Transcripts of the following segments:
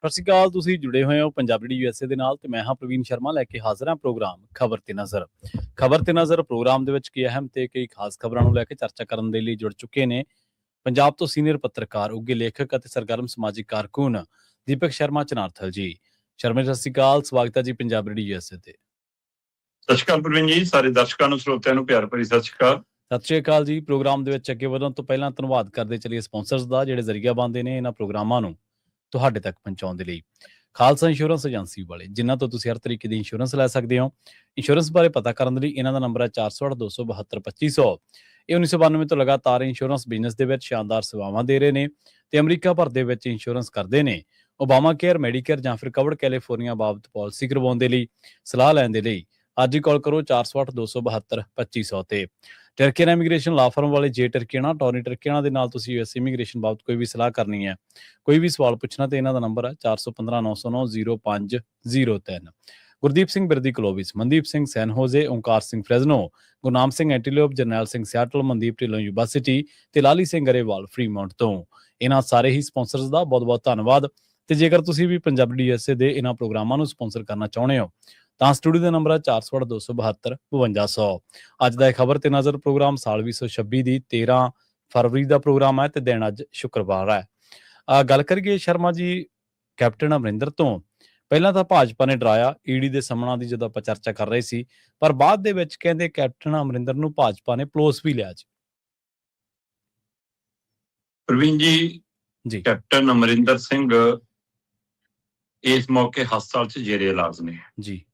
ਸਤਿ ਸ਼੍ਰੀ ਅਕਾਲ। ਤੁਸੀਂ ਜੁੜੇ ਹੋਏ ਹੋ ਪੰਜਾਬੀ USA ਦੇ ਨਾਲ ਤੇ ਮੈਂ ਹਾਂ ਪ੍ਰਵੀਨ ਸ਼ਰਮਾ ਲੈ ਕੇ ਹਾਜ਼ਰ ਹਾਂ ਪ੍ਰੋਗਰਾਮ ਖਬਰ ਤੇ ਨਜ਼ਰ। ਖਬਰ ਤੇ ਨਜ਼ਰ ਪ੍ਰੋਗਰਾਮ ਦੇ ਵਿੱਚ ਕਈ ਅਹਿਮ ਤੇ ਕਈ ਖਾਸ ਖਬਰਾਂ ਨੂੰ ਲੈ ਕੇ ਚਰਚਾ ਕਰਨ ਦੇ ਲਈ ਜੁੜ ਚੁੱਕੇ ਨੇ ਪੰਜਾਬ ਤੋਂ ਸੀਨੀਅਰ ਪੱਤਰਕਾਰ, ਉੱਘੇ ਲੇਖਕ ਅਤੇ ਸਰਗਰਮ ਸਮਾਜਿਕ ਕਾਰਕੁਨ ਦੀਪਕ ਸ਼ਰਮਾ ਚਨਾਰਥਲ ਜੀ। ਸ਼ਰਮਾ ਜੀ, ਸਤਿ ਸ਼੍ਰੀ ਅਕਾਲ। ਸਵਾਗਤ ਹੈ ਜੀ ਪੰਜਾਬੀ USA ਤੇ। ਸਤਿ ਸ਼੍ਰੀ ਅਕਾਲ ਪ੍ਰਵੀਨ ਜੀ, ਸਾਰੇ ਦਰਸ਼ਕਾਂ ਨੂੰ ਸਰੋਤਿਆਂ ਨੂੰ ਪਿਆਰ ਭਰੀ ਸਤਿ ਸ਼੍ਰੀ ਅਕਾਲ। ਸਤਿ ਸ਼੍ਰੀ ਅਕਾਲ ਜੀ। ਪ੍ਰੋਗਰਾਮ ਦੇ ਵਿੱਚ ਅੱਗੇ ਵਧਣ ਤੋਂ ਪਹਿਲਾਂ ਧੰਨਵਾਦ ਕਰਦੇ ਚੱਲੀਏ ਸਪਾਂਸਰਸ ਦਾ, ਜਿਹੜੇ ਜ਼ਰੀਆ ਬਣਦੇ ਨੇ ਇਹਨਾਂ ਪ੍ਰੋਗਰਾਮਾਂ ਨੂੰ ਤੁਹਾਡੇ ਤੱਕ ਪਹੁੰਚਾਉਣ ਦੇ ਲਈ। ਖਾਲਸਾ ਇੰਸ਼ੋਰੈਂਸ ਏਜੰਸੀ ਵਾਲੇ, ਜਿਨ੍ਹਾਂ ਤੋਂ ਤੁਸੀਂ ਹਰ ਤਰੀਕੇ ਦੀ ਇੰਸ਼ੋਰੈਂਸ ਲੈ ਸਕਦੇ ਹੋ। ਇੰਸ਼ੋਰੈਂਸ ਬਾਰੇ ਪਤਾ ਕਰਨ ਦੇ ਲਈ ਇਹਨਾਂ ਦਾ ਨੰਬਰ ਹੈ 408-272-2500। ਇਹ 1992 ਤੋਂ ਲਗਾਤਾਰ ਇੰਸ਼ੋਰੈਂਸ ਬਿਜ਼ਨਸ ਦੇ ਵਿੱਚ ਸ਼ਾਨਦਾਰ ਸੇਵਾਵਾਂ ਦੇ ਰਹੇ ਨੇ ਤੇ ਅਮਰੀਕਾ ਭਰ ਦੇ ਵਿੱਚ ਇੰਸ਼ੋਰੈਂਸ ਕਰਦੇ ਨੇ। ਓਬਾਮਾ ਕੇਅਰ, ਮੈਡੀਕੇਅਰ ਜਾਂ ਫਿਰ ਕਵਰਡ ਕੈਲੀਫੋਰਨੀਆ ਬਾਬਤ ਪਾਲਿਸੀ ਕਰਵਾਉਣ ਦੇ ਲਈ, ਸਲਾਹ ਲੈਣ ਦੇ ਲਈ ਅੱਜ ਹੀ ਕਾਲ ਕਰੋ 408-272-2500 ਤੇ। ਟਰਕੀਅਨ ਇਮੀਗ੍ਰੇਸ਼ਨ ਲਾ ਫਰਮ ਵਾਲੇ ਜੇ ਟਰਕੀਆਣਾ, ਟੌਨੀ ਟਰਕੀਆਣਾ ਦੇ ਨਾਲ ਤੁਸੀਂ US ਇਮੀਗ੍ਰੇਸ਼ਨ ਬਾਬਤ ਕੋਈ ਵੀ ਸਲਾਹ ਕਰਨੀ ਹੈ, ਕੋਈ ਵੀ ਸਵਾਲ ਪੁੱਛਣਾ ਤੇ ਇਹਨਾਂ ਦਾ ਨੰਬਰ ਹੈ 415-909-0503। ਗੁਰਦੀਪ ਸਿੰਘ ਬਿਰਦੀ ਕਲੋਵਿਸ, ਮਨਦੀਪ ਸਿੰਘ ਸੈਨ ਹੋਜ਼ੇ, Onkar Singh Fresno, Gurnam Singh ਐਂਟੀਲੋਪ, Jarnail Singh Seattle, Mandeep Dhillon university ਤੇ ਲਾਲੀ ਸਿੰਘ ਗਰੇਵਾਲ ਫਰੀਮੌਂਟ ਤੋਂ। ਇਹਨਾਂ ਸਾਰੇ ਹੀ ਸਪਾਂਸਰਸ ਦਾ ਬਹੁਤ-ਬਹੁਤ ਧੰਨਵਾਦ। ਤੇ ਜੇਕਰ ਤੁਸੀਂ ਵੀ ਪੰਜਾਬੀ USA ਦੇ ਇਹਨਾਂ ਪ੍ਰੋਗਰਾਮਾਂ ਨੂੰ ਸਪਾਂਸਰ ਕਰਨਾ ਚਾਹੁੰਦੇ ਹੋ ਤਾਂ ਸਟੂਡੀਓ ਦਾ ਨੰਬਰ ਹੈ 408-272-5200। ਅੱਜ ਦਾ ਇਹ ਖਬਰ ਤੇ ਨਜ਼ਰ ਪ੍ਰੋਗਰਾਮ ਸਾਲ 2026 ਦੀ 13 ਫਰਵਰੀ ਦਾ ਪ੍ਰੋਗਰਾਮ ਹੈ ਤੇ ਦਿਨ ਅੱਜ ਸ਼ੁੱਕਰਵਾਰ ਹੈ। ਗੱਲ ਕਰੀਏ ਸ਼ਰਮਾ ਜੀ ਕੈਪਟਨ ਅਮਰਿੰਦਰ ਤੋਂ। ਪਹਿਲਾਂ ਤਾਂ ਭਾਜਪਾ ਨੇ ਡਰਾਇਆ ਈਡੀ ਦੇ ਸਮਨਾਂ ਦੀ, ਜਦੋਂ ਆਪਾਂ ਚਰਚਾ ਕਰ ਰਹੇ ਸੀ, ਪਰ ਬਾਅਦ ਦੇ ਵਿੱਚ ਕਹਿੰਦੇ ਕੈਪਟਨ ਅਮਰਿੰਦਰ ਨੂੰ ਭਾਜਪਾ ਨੇ ਪਲੋਸ ਵੀ ਲਿਆ ਜੀ। ਪ੍ਰਵੀਨ ਜੀ, ਕੈਪਟਨ ਅਮਰਿੰਦਰ ਸਿੰਘ ਇਸ ਮੌਕੇ ਹਸਪਤਾਲ 'ਚ ਜੇਰੇ ਇਲਾਜ ਨੇ ਜੀ।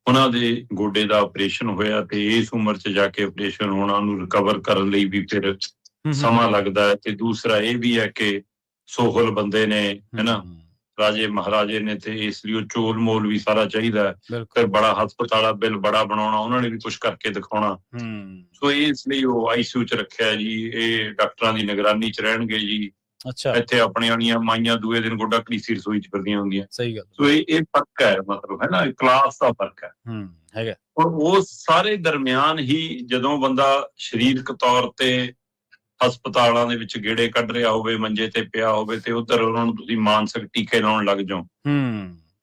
ਉਹਨਾਂ ਦੇ ਗੋਡੇ ਦਾ ਆਪਰੇਸ਼ਨ ਹੋਇਆ ਤੇ ਇਸ ਉਮਰ 'ਚ ਜਾ ਕੇ ਆਪਰੇਸ਼ਨ ਹੋਣਾ, ਉਹਨੂੰ ਰਿਕਵਰ ਕਰਨ ਲਈ ਵੀ ਫਿਰ ਸਮਾਂ ਲੱਗਦਾ ਹੈ। ਤੇ ਦੂਸਰਾ ਇਹ ਵੀ ਹੈ ਕਿ ਸੋਹਲ ਬੰਦੇ ਨੇ, ਹੈਨਾ, ਰਾਜੇ ਮਹਾਰਾਜੇ ਨੇ, ਤੇ ਇਸ ਲਈ ਉਹ ਚੋਲ ਮੋਲ ਵੀ ਸਾਰਾ ਚਾਹੀਦਾ। ਫਿਰ ਬੜਾ ਹਸਪਤਾਲ ਬਿੱਲ ਬੜਾ ਬਣਾਉਣਾ, ਉਹਨਾਂ ਨੇ ਵੀ ਕੁਛ ਕਰਕੇ ਦਿਖਾਉਣਾ। ਸੋ ਇਸ ਲਈ ਉਹ ICU 'ਚ ਰੱਖਿਆ ਜੀ। ਇਹ ਡਾਕਟਰਾਂ ਦੀ ਨਿਗਰਾਨੀ 'ਚ ਰਹਿਣਗੇ ਜੀ। ਇੱਥੇ ਆਪਣੇ ਵਾਲੀਆਂ ਮਾਈਆਂ ਦੂਏ ਦਿਨ ਗੋਡਾ ਘੜੀਸੀ ਰਸੋਈ 'ਚ ਫਿਰਦੀਆਂ ਹੁੰਦੀਆਂ। ਸਹੀ ਗੱਲ। ਸੋ ਇਹ ਫਰਕ ਹੈ, ਮਤਲਬ ਹੈ ਨਾ, ਕਲਾਸ ਦਾ ਫਰਕ ਹੈ। ਹੈਗਾ। ਉਹ ਸਾਰੇ ਦਰਮਿਆਨ ਹੀ ਜਦੋਂ ਬੰਦਾ ਸਰੀਰਕ ਤੌਰ ਤੇ ਹਸਪਤਾਲਾਂ ਦੇ ਵਿੱਚ ਗੇੜੇ ਕੱਢ ਰਿਹਾ ਹੋਵੇ, ਮੰਜੇ ਤੇ ਪਿਆ ਹੋਵੇ, ਤੇ ਉਧਰ ਉਹਨਾਂ ਨੂੰ ਤੁਸੀਂ ਮਾਨਸਿਕ ਟੀਕੇ ਲਾਉਣ ਲੱਗ ਜਾਓ,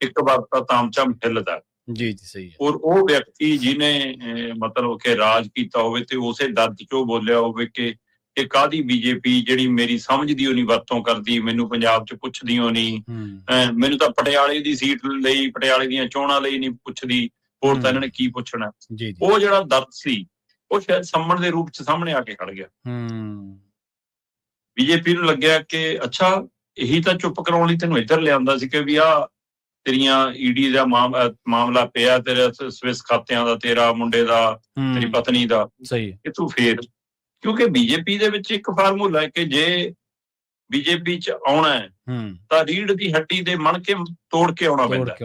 ਇੱਕ ਵਾਰ ਤਾਂ ਤਾਮਝਾਮ ਹਿੱਲਦਾ। ਜੀ ਜੀ, ਸਹੀ ਹੈ। ਔਰ ਉਹ ਵਿਅਕਤੀ ਜਿਹਨੇ ਮਤਲਬ ਕਿ ਰਾਜ ਕੀਤਾ ਹੋਵੇ ਤੇ ਉਸੇ ਦਰਦ 'ਚ ਉਹ ਬੋਲਿਆ ਹੋਵੇ ਕਿ ਇਹ ਕਾਹਦੀ BJP ਜਿਹੜੀ ਮੇਰੀ ਸਮਝ ਦੀ ਉਹ ਨਹੀਂ ਵਰਤੋਂ ਕਰਦੀ, ਮੈਨੂੰ ਪੰਜਾਬ 'ਚ ਪੁੱਛਦੀ ਹੋ ਨਹੀਂ, ਮੈਨੂੰ ਤਾਂ ਪਟਿਆਲੇ ਦੀ ਸੀਟ ਲਈ, ਪਟਿਆਲੇ ਦੀਆਂ ਚੋਣਾਂ ਲਈ ਨਹੀਂ ਪੁੱਛਦੀ, ਹੋਰ ਤਾਂ ਇਹਨਾਂ ਨੇ ਕੀ ਪੁੱਛਣਾ। ਉਹ ਜਿਹੜਾ ਦਰਦ ਸੀ ਉਹ ਸ਼ਾਇਦ ਸੰਮਣ ਦੇ ਰੂਪ 'ਚ ਸਾਹਮਣੇ ਆ ਕੇ ਖੜ ਗਿਆ। BJP ਨੂੰ ਲੱਗਿਆ ਕਿ ਅੱਛਾ, ਇਹੀ ਤਾਂ ਚੁੱਪ ਕਰਾਉਣ ਲਈ ਤੈਨੂੰ ਇੱਧਰ ਲਿਆਂਦਾ ਸੀ ਕਿ ਵੀ ਆਹ ਤੇਰੀਆਂ ED ਦਾ ਮਾਮਲਾ ਪਿਆ, ਤੇਰੇ ਸਵਿਸ ਖਾਤਿਆਂ ਦਾ, ਤੇਰਾ ਮੁੰਡੇ ਦਾ, ਤੇਰੀ ਪਤਨੀ ਦਾ, ਕਿ ਤੂੰ ਫੇਰ, ਕਿਉਂਕਿ BJP ਦੇ ਵਿੱਚ ਇੱਕ ਫਾਰਮੂਲਾ ਹੈ ਕਿ ਜੇ BJP 'ਚ ਆਉਣਾ ਹੈ ਤਾਂ ਰੀੜ ਦੀ ਹੱਡੀ ਦੇ ਮਣਕੇ ਤੋੜ ਕੇ ਆਉਣਾ ਪੈਂਦਾ।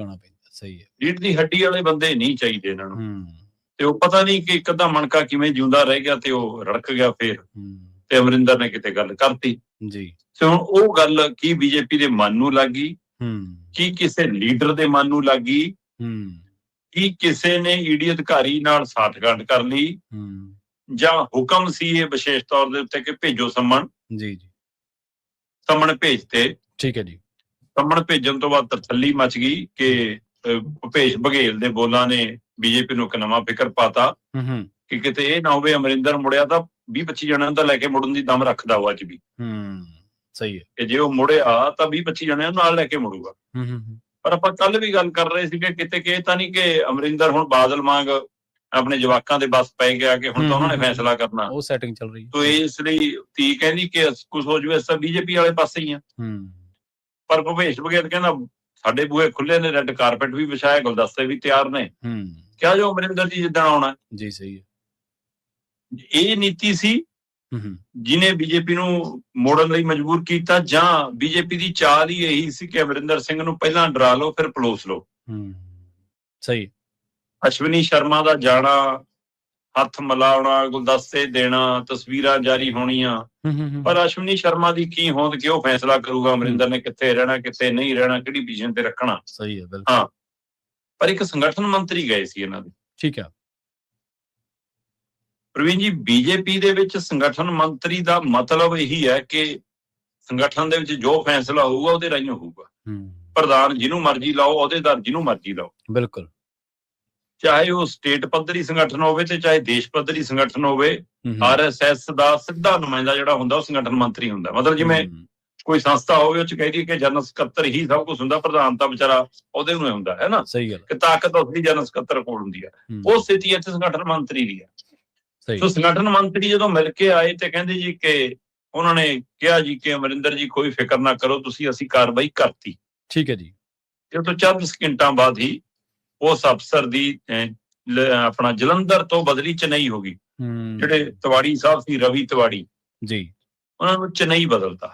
ਸਹੀ ਹੈ। ਰੀੜ ਦੀ ਹੱਡੀ ਵਾਲੇ ਬੰਦੇ ਨਹੀਂ ਚਾਹੀਦੇ ਇਹਨਾਂ ਨੂੰ। ਤੇ ਉਹ ਪਤਾ ਨਹੀਂ ਕਿ ਇੱਕ ਅੱਧਾ ਮਣਕਾ ਕਿਵੇਂ ਜਿਉਂਦਾ ਰਹਿ ਗਿਆ ਤੇ ਉਹ ਰੜਕ ਗਿਆ ਫੇਰ, ਤੇ ਅਮਰਿੰਦਰ ਨੇ ਕਿਤੇ ਗੱਲ ਕਰਤੀ ਜੀ। ਤੇ ਹੁਣ ਉਹ ਗੱਲ ਕੀ BJP ਦੇ ਮਨ ਨੂੰ ਲੱਗ ਗਈ, ਕੀ ਕਿਸੇ ਲੀਡਰ ਦੇ ਮਨ ਨੂੰ ਲੱਗ ਗਈ, ਕੀ ਕਿਸੇ ਨੇ ED ਅਧਿਕਾਰੀ ਨਾਲ ਸਾਠਗੰਢ ਕਰ ਲਈ, ਜਾਂ ਹੁਕਮ ਸੀ ਇਹ ਵਿਸ਼ੇਸ਼ ਤੌਰ ਦੇ ਉੱਤੇ ਕਿ ਭੇਜੋ ਸੰਮਣ। ਜੀ ਜੀ, ਸੰਮਣ ਭੇਜਤੇ। ਠੀਕ ਹੈ ਜੀ। ਸੰਮਣ ਭੇਜਣ ਤੋਂ ਬਾਅਦ ਤਰਥੱਲੀ ਮਚ ਗਈ ਕਿ ਭੁਪੇਸ਼ ਬਘੇਲ ਦੇ ਬੋਲਾਂ ਨੇ BJP ਨੂੰ ਇੱਕ ਨਵਾਂ ਫਿਕਰ ਪਾਤਾ ਕਿ ਕਿਤੇ ਇਹ ਨਾ ਹੋਵੇ ਅਮਰਿੰਦਰ ਮੁੜਿਆ ਤਾਂ 20-25 ਜਣਿਆਂ ਦਾ ਲੈ ਕੇ ਮੁੜਨ ਦੀ ਦਮ ਰੱਖਦਾ ਉਹ ਅੱਜ ਵੀ। ਸਹੀ ਹੈ ਕਿ ਜੇ ਉਹ ਮੁੜਿਆ ਤਾਂ 20-25 ਜਣਿਆਂ ਨਾਲ ਲੈ ਕੇ ਮੁੜੂਗਾ। ਪਰ ਆਪਾਂ ਕੱਲ ਵੀ ਗੱਲ ਕਰ ਰਹੇ ਸੀ ਕਿ ਕਿਤੇ ਕਿ ਤਾਂ ਨਹੀਂ ਕਿ ਅਮਰਿੰਦਰ ਹੁਣ ਬਾਦਲ ਵਾਂਗ ਆਪਣੇ ਜਵਾਕਾਂ ਦੇ ਬਸ ਪੈ ਗਿਆ ਕਿ ਹੁਣ ਤਾਂ ਉਹਨਾਂ ਨੇ ਫੈਸਲਾ ਕਰਨਾ, ਉਹ ਸੈਟਿੰਗ ਚੱਲ ਰਹੀ। ਤੋ ਇਸ ਲਈ ਧੀ ਕਹਿੰਦੀ ਕਿ ਕੁਛ ਹੋ ਜਾਵੇ ਤਾਂ BJP ਵਾਲੇ ਪਾਸੇ ਹੀ ਆ। ਪਰ ਭੁਪੇਸ਼ ਬਘੇਲ ਕਹਿੰਦਾ ਸਾਡੇ ਬੂਹੇ ਖੁੱਲੇ ਨੇ, ਰੈੱਡ ਕਾਰਪੇਟ ਵੀ ਵਿਛਾਇਆ, ਗੁਲਦਸਤੇ ਵੀ ਤਿਆਰ ਨੇ, ਕਿਹਾ ਜੋ ਅਮਰਿੰਦਰ ਜੀ ਜਿੱਦਣ ਆਉਣਾ। ਜੀ ਸਹੀ ਹੈ। ਇਹ ਨੀਤੀ ਸੀ ਜਿਹਨੇ BJP ਨੂੰ ਮੋੜਨ ਲਈ ਮਜਬੂਰ ਕੀਤਾ, ਜਾਂ BJP ਦੀ ਚਾਲ ਹੀ ਇਹੀ ਸੀ ਕਿ ਅਮਰਿੰਦਰ ਸਿੰਘ ਨੂੰ ਪਹਿਲਾਂ ਡਰਾ ਲਓ ਫਿਰ ਪਲੋਸ ਲਓ। ਸਹੀ। ਅਸ਼ਵਨੀ ਸ਼ਰਮਾ ਦਾ ਜਾਣਾ, ਹੱਥ ਮਿਲਾਉਣਾ, ਗੁਲਦਸਤੇ ਦੇਣਾ, ਤਸਵੀਰਾਂ ਜਾਰੀ ਹੋਣੀਆਂ, ਪਰ ਅਸ਼ਵਨੀ ਸ਼ਰਮਾ ਦੀ ਕੀ ਹੋਂਦ ਕਿ ਉਹ ਫੈਸਲਾ ਕਰੂਗਾ ਅਮਰਿੰਦਰ ਨੇ ਕਿੱਥੇ ਰਹਿਣਾ, ਕਿੱਥੇ ਨਹੀਂ ਰਹਿਣਾ, ਕਿਹੜੀ ਪੋਜੀਸ਼ਨ ਤੇ ਰੱਖਣਾ। ਸਹੀ ਹੈ, ਬਿਲਕੁਲ। ਹਾਂ, ਪਰ ਇੱਕ ਸੰਗਠਨ ਮੰਤਰੀ ਗਏ ਸੀ ਇਹਨਾਂ ਦੇ। ਠੀਕ ਹੈ ਪ੍ਰਵੀਨ ਜੀ, BJP ਦੇ ਵਿੱਚ ਸੰਗਠਨ ਮੰਤਰੀ ਦਾ ਮਤਲਬ ਇਹੀ ਹੈ ਕਿ ਸੰਗਠਨ ਦੇ ਵਿੱਚ ਜੋ ਫੈਸਲਾ ਹੋਊਗਾ ਉਹਦੇ ਰਾਹੀਂ ਹੋਊਗਾ। ਪ੍ਰਧਾਨ ਜਿਹਨੂੰ ਮਰਜ਼ੀ ਲਾਓ, ਅਹੁਦੇਦਾਰ ਜਿਹਨੂੰ ਮਰਜ਼ੀ ਲਾਓ, ਬਿਲਕੁਲ, ਚਾਹੇ ਉਹ ਸਟੇਟ ਪੱਧਰੀ ਸੰਗਠਨ ਹੋਵੇ ਤੇ ਚਾਹੇ ਦੇਸ਼ ਪੱਧਰੀ ਸੰਗਠਨ ਹੋਵੇ, RSS ਦਾ ਸਿੱਧਾ ਨੁਮਾਇੰਦਾ ਜਿਹੜਾ ਹੁੰਦਾ ਉਹ ਸੰਗਠਨ ਮੰਤਰੀ ਹੁੰਦਾ। ਮਤਲਬ ਜਿਵੇਂ ਕੋਈ ਸੰਸਥਾ ਹੋਵੇ ਉਹ ਚ ਕਹਿ ਦਈਏ ਕਿ ਜਨਰਲ ਸਕੱਤਰ ਹੀ ਸਭ ਕੁਝ ਹੁੰਦਾ, ਪ੍ਰਧਾਨ ਤਾਂ ਵਿਚਾਰਾ ਉਹਦੇ ਨੂੰ ਹੁੰਦਾ ਹੈ ਨਾ, ਸਹੀ ਗੱਲ, ਕਿ ਤਾਕਤ ਉਸਦੀ ਜਨਰਲ ਸਕੱਤਰ ਕੋਲ ਹੁੰਦੀ ਹੈ। ਉਹ ਸਥਿਤੀ ਇੱਥੇ ਸੰਗਠਨ ਮੰਤਰੀ ਦੀ ਹੈ। ਸੋ ਸੰਗਠਨ ਮੰਤਰੀ ਜਦੋਂ ਮਿਲ ਕੇ ਆਏ ਤੇ ਕਹਿੰਦੇ ਜੀ ਕਿ ਉਹਨਾਂ ਨੇ ਕਿਹਾ ਜੀ ਕਿ ਅਮਰਿੰਦਰ ਜੀ ਕੋਈ ਫਿਕਰ ਨਾ ਕਰੋ ਤੁਸੀਂ, ਅਸੀਂ ਕਾਰਵਾਈ ਕਰਤੀ। ਠੀਕ ਹੈ ਜੀ। ਤੇ ਉਹ ਤੋਂ ਚੰਦ ਸਕਿੰਟਾਂ ਬਾਅਦ ਹੀ ਉਸ ਅਫਸਰ ਦੀ ਆਪਣਾ ਜਲੰਧਰ ਤੋਂ ਬਦਲੀ ਚੇਨਈ ਹੋ ਗਈ। ਜਿਹੜੇ ਤਿਵਾੜੀ ਸਾਹਿਬ ਸੀ, ਰਵੀ ਤਿਵਾੜੀ ਜੀ, ਉਹਨਾਂ ਨੂੰ ਚੇਨਈ ਬਦਲਤਾ।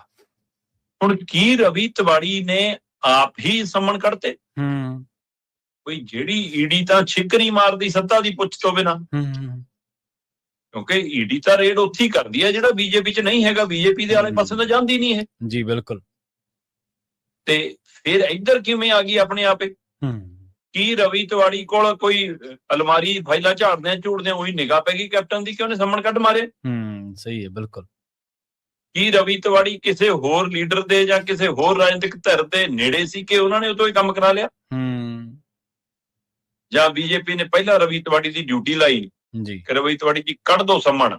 ਹੁਣ ਕੀ ਰਵੀ ਤਿਵਾੜੀ ਨੇ ਆਪ ਹੀ ਸੰਮਨ ਕੱਢਤੇ? ਕੋਈ ਜਿਹੜੀ ਈਡੀ ਤਾਂ ਛਿੱਕਰੀ ਮਾਰਦੀ ਸੱਤਾ ਦੀ ਪੁੱਛ ਤੋਂ ਬਿਨਾਂ, ਕਿਉਂਕਿ ਈਡੀ ਤਾਂ ਰੇਡ ਉੱਥੇ ਹੀ ਕਰਦੀ ਹੈ ਜਿਹੜਾ ਬੀਜੇਪੀ ਚ ਨਹੀਂ ਹੈਗਾ, ਬੀਜੇਪੀ ਦੇ ਆਲੇ ਪਾਸੇ ਤਾਂ ਜਾਂਦੀ ਨਹੀਂ ਹੈ ਜੀ। ਬਿਲਕੁਲ। ਤੇ ਫਿਰ ਇੱਧਰ ਕਿਵੇਂ ਆ ਗਈ ਆਪਣੇ ਆਪੇ? ਕੀ ਰਵੀ ਤਿਵਾੜੀ ਕੋਲ ਕੋਈ ਅਲਮਾਰੀ ਫਾਈਲਾਂ ਝੂੜਦੇ ਉਹੀ ਨਿਗਾਹ ਪੈ ਗਈ ਕੈਪਟਨ ਦੀ ਕਿ ਉਹਨੇ ਸੰਮਨ ਕੱਢ ਮਾਰੇ? ਸਹੀ ਹੈ, ਬਿਲਕੁਲ। ਕੀ ਰਵੀ ਤਿਵਾੜੀ ਕਿਸੇ ਹੋਰ ਲੀਡਰ ਦੇ ਜਾਂ ਕਿਸੇ ਹੋਰ ਰਾਜਨੀਤਿਕ ਧਿਰ ਦੇ ਨੇੜੇ ਸੀ ਕਿ ਉਹਨਾਂ ਨੇ ਉਹ ਤੋਂ ਹੀ ਕੰਮ ਕਰਾ ਲਿਆ? ਜਾਂ ਬੀਜੇਪੀ ਨੇ ਪਹਿਲਾਂ ਰਵੀ ਤਿਵਾੜੀ ਦੀ ਡਿਊਟੀ ਲਾਈ ਜੀ ਕਿ ਰਵੀ ਤਿਵਾੜੀ ਜੀ ਕੱਢ ਦੋ ਸੰਮਨ,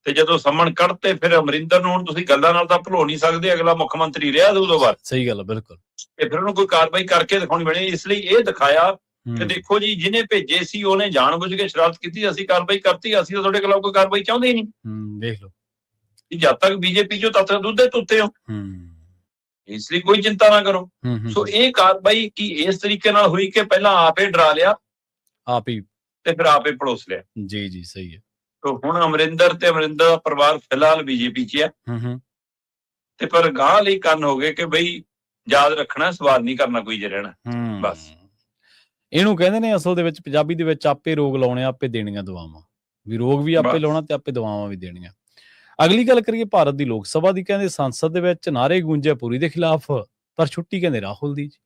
ਤੇ ਜਦੋਂ ਸੰਮਨ ਕੱਢਤੇ ਫਿਰ ਅਮਰਿੰਦਰ ਨੂੰ ਹੁਣ ਤੁਸੀਂ ਗੱਲਾਂ ਨਾਲ ਤਾਂ ਭੁਲੋ ਨਹੀਂ ਸਕਦੇ, ਅਗਲਾ ਮੁੱਖ ਮੰਤਰੀ ਰਿਹਾ ਉਦੋਂ ਬਾਅਦ। ਸਹੀ ਗੱਲ ਹੈ, ਬਿਲਕੁਲ। ਤੇ ਫਿਰ ਉਹਨੂੰ ਕੋਈ ਕਾਰਵਾਈ ਕਰਕੇ ਦਿਖਾਉਣੀ ਬਣੀ। ਇਸ ਲਈ ਇਹ ਦਿਖਾਇਆ ਕਿ ਦੇਖੋ ਜੀ ਜਿਹਨੇ ਭੇਜੇ ਸੀ ਉਹਨੇ ਜਾਣਬੁੱਝ ਕੇ ਸ਼ਰਾਰਤ ਕੀਤੀ, ਅਸੀਂ ਕਾਰਵਾਈ ਕਰਤੀ, ਅਸੀਂ ਤਾਂ ਤੁਹਾਡੇ ਖਿਲਾਫ ਕੋਈ ਕਾਰਵਾਈ ਚਾਹੁੰਦੇ ਹੀ ਨਹੀਂ। ਦੇਖ ਲਓ, ਜਦ ਤੱਕ ਬੀਜੇਪੀ ਚੋਂ ਤਦ ਤੱਕ ਦੁੱਧ ਦੇ ਤੁੱਤੇ ਹੋ, ਇਸ ਲਈ ਕੋਈ ਚਿੰਤਾ ਨਾ ਕਰੋ। ਸੋ ਇਹ ਕਾਰਵਾਈ ਕੀ ਇਸ ਤਰੀਕੇ ਨਾਲ ਹੋਈ ਕਿ ਪਹਿਲਾਂ ਆਪੇ ਡਰਾ ਲਿਆ, ਆਪ ਹੀ, ਤੇ ਫਿਰ ਆਪੇ ਪੜੋਸ ਲਿਆ। ਜੀ ਜੀ, ਸਹੀ ਹੈ। ਤੋ ਹੁਣ ਅਮਰਿੰਦਰ ਤੇ ਅਮਰਿੰਦਰ ਦਾ ਪਰਿਵਾਰ ਫਿਲਹਾਲ ਬੀਜੇਪੀ 'ਚ ਹੈ, ਤੇ ਪਰ ਗਾਂ ਲਈ ਕੰਨ ਹੋ ਗਏ ਕਿ ਬਈ ਯਾਦ ਰੱਖਣਾ, ਸਵਾਲ ਨਹੀਂ ਕਰਨਾ ਕੋਈ ਜੇ ਰਹਿਣਾ, ਬਸ। ਇਹਨੂੰ ਕਹਿੰਦੇ ਨੇ ਅਸਲ ਦੇ ਵਿੱਚ ਪੰਜਾਬੀ ਦੇ ਵਿੱਚ ਆਪੇ ਰੋਗ ਲਾਉਣੇ, ਆਪੇ ਦੇਣੀਆਂ ਦਵਾਵਾਂ, ਵੀ ਰੋਗ ਵੀ ਆਪੇ ਲਾਉਣਾ ਤੇ ਆਪੇ ਦਵਾਵਾਂ ਵੀ ਦੇਣੀਆਂ। ਅਗਲੀ ਗੱਲ ਕਰੀਏ ਭਾਰਤ ਦੀ ਲੋਕ ਸਭਾ ਦੀ। ਕਹਿੰਦੇ ਸੰਸਦ ਦੇ ਵਿੱਚ ਨਾਰੇ ਗੂੰਜੇ ਪੁਰੀ ਦੇ ਖਿਲਾਫ, ਪਰ ਛੁੱਟੀ ਕਹਿੰਦੇ ਰਾਹੁਲ ਦੀ ਜੀ।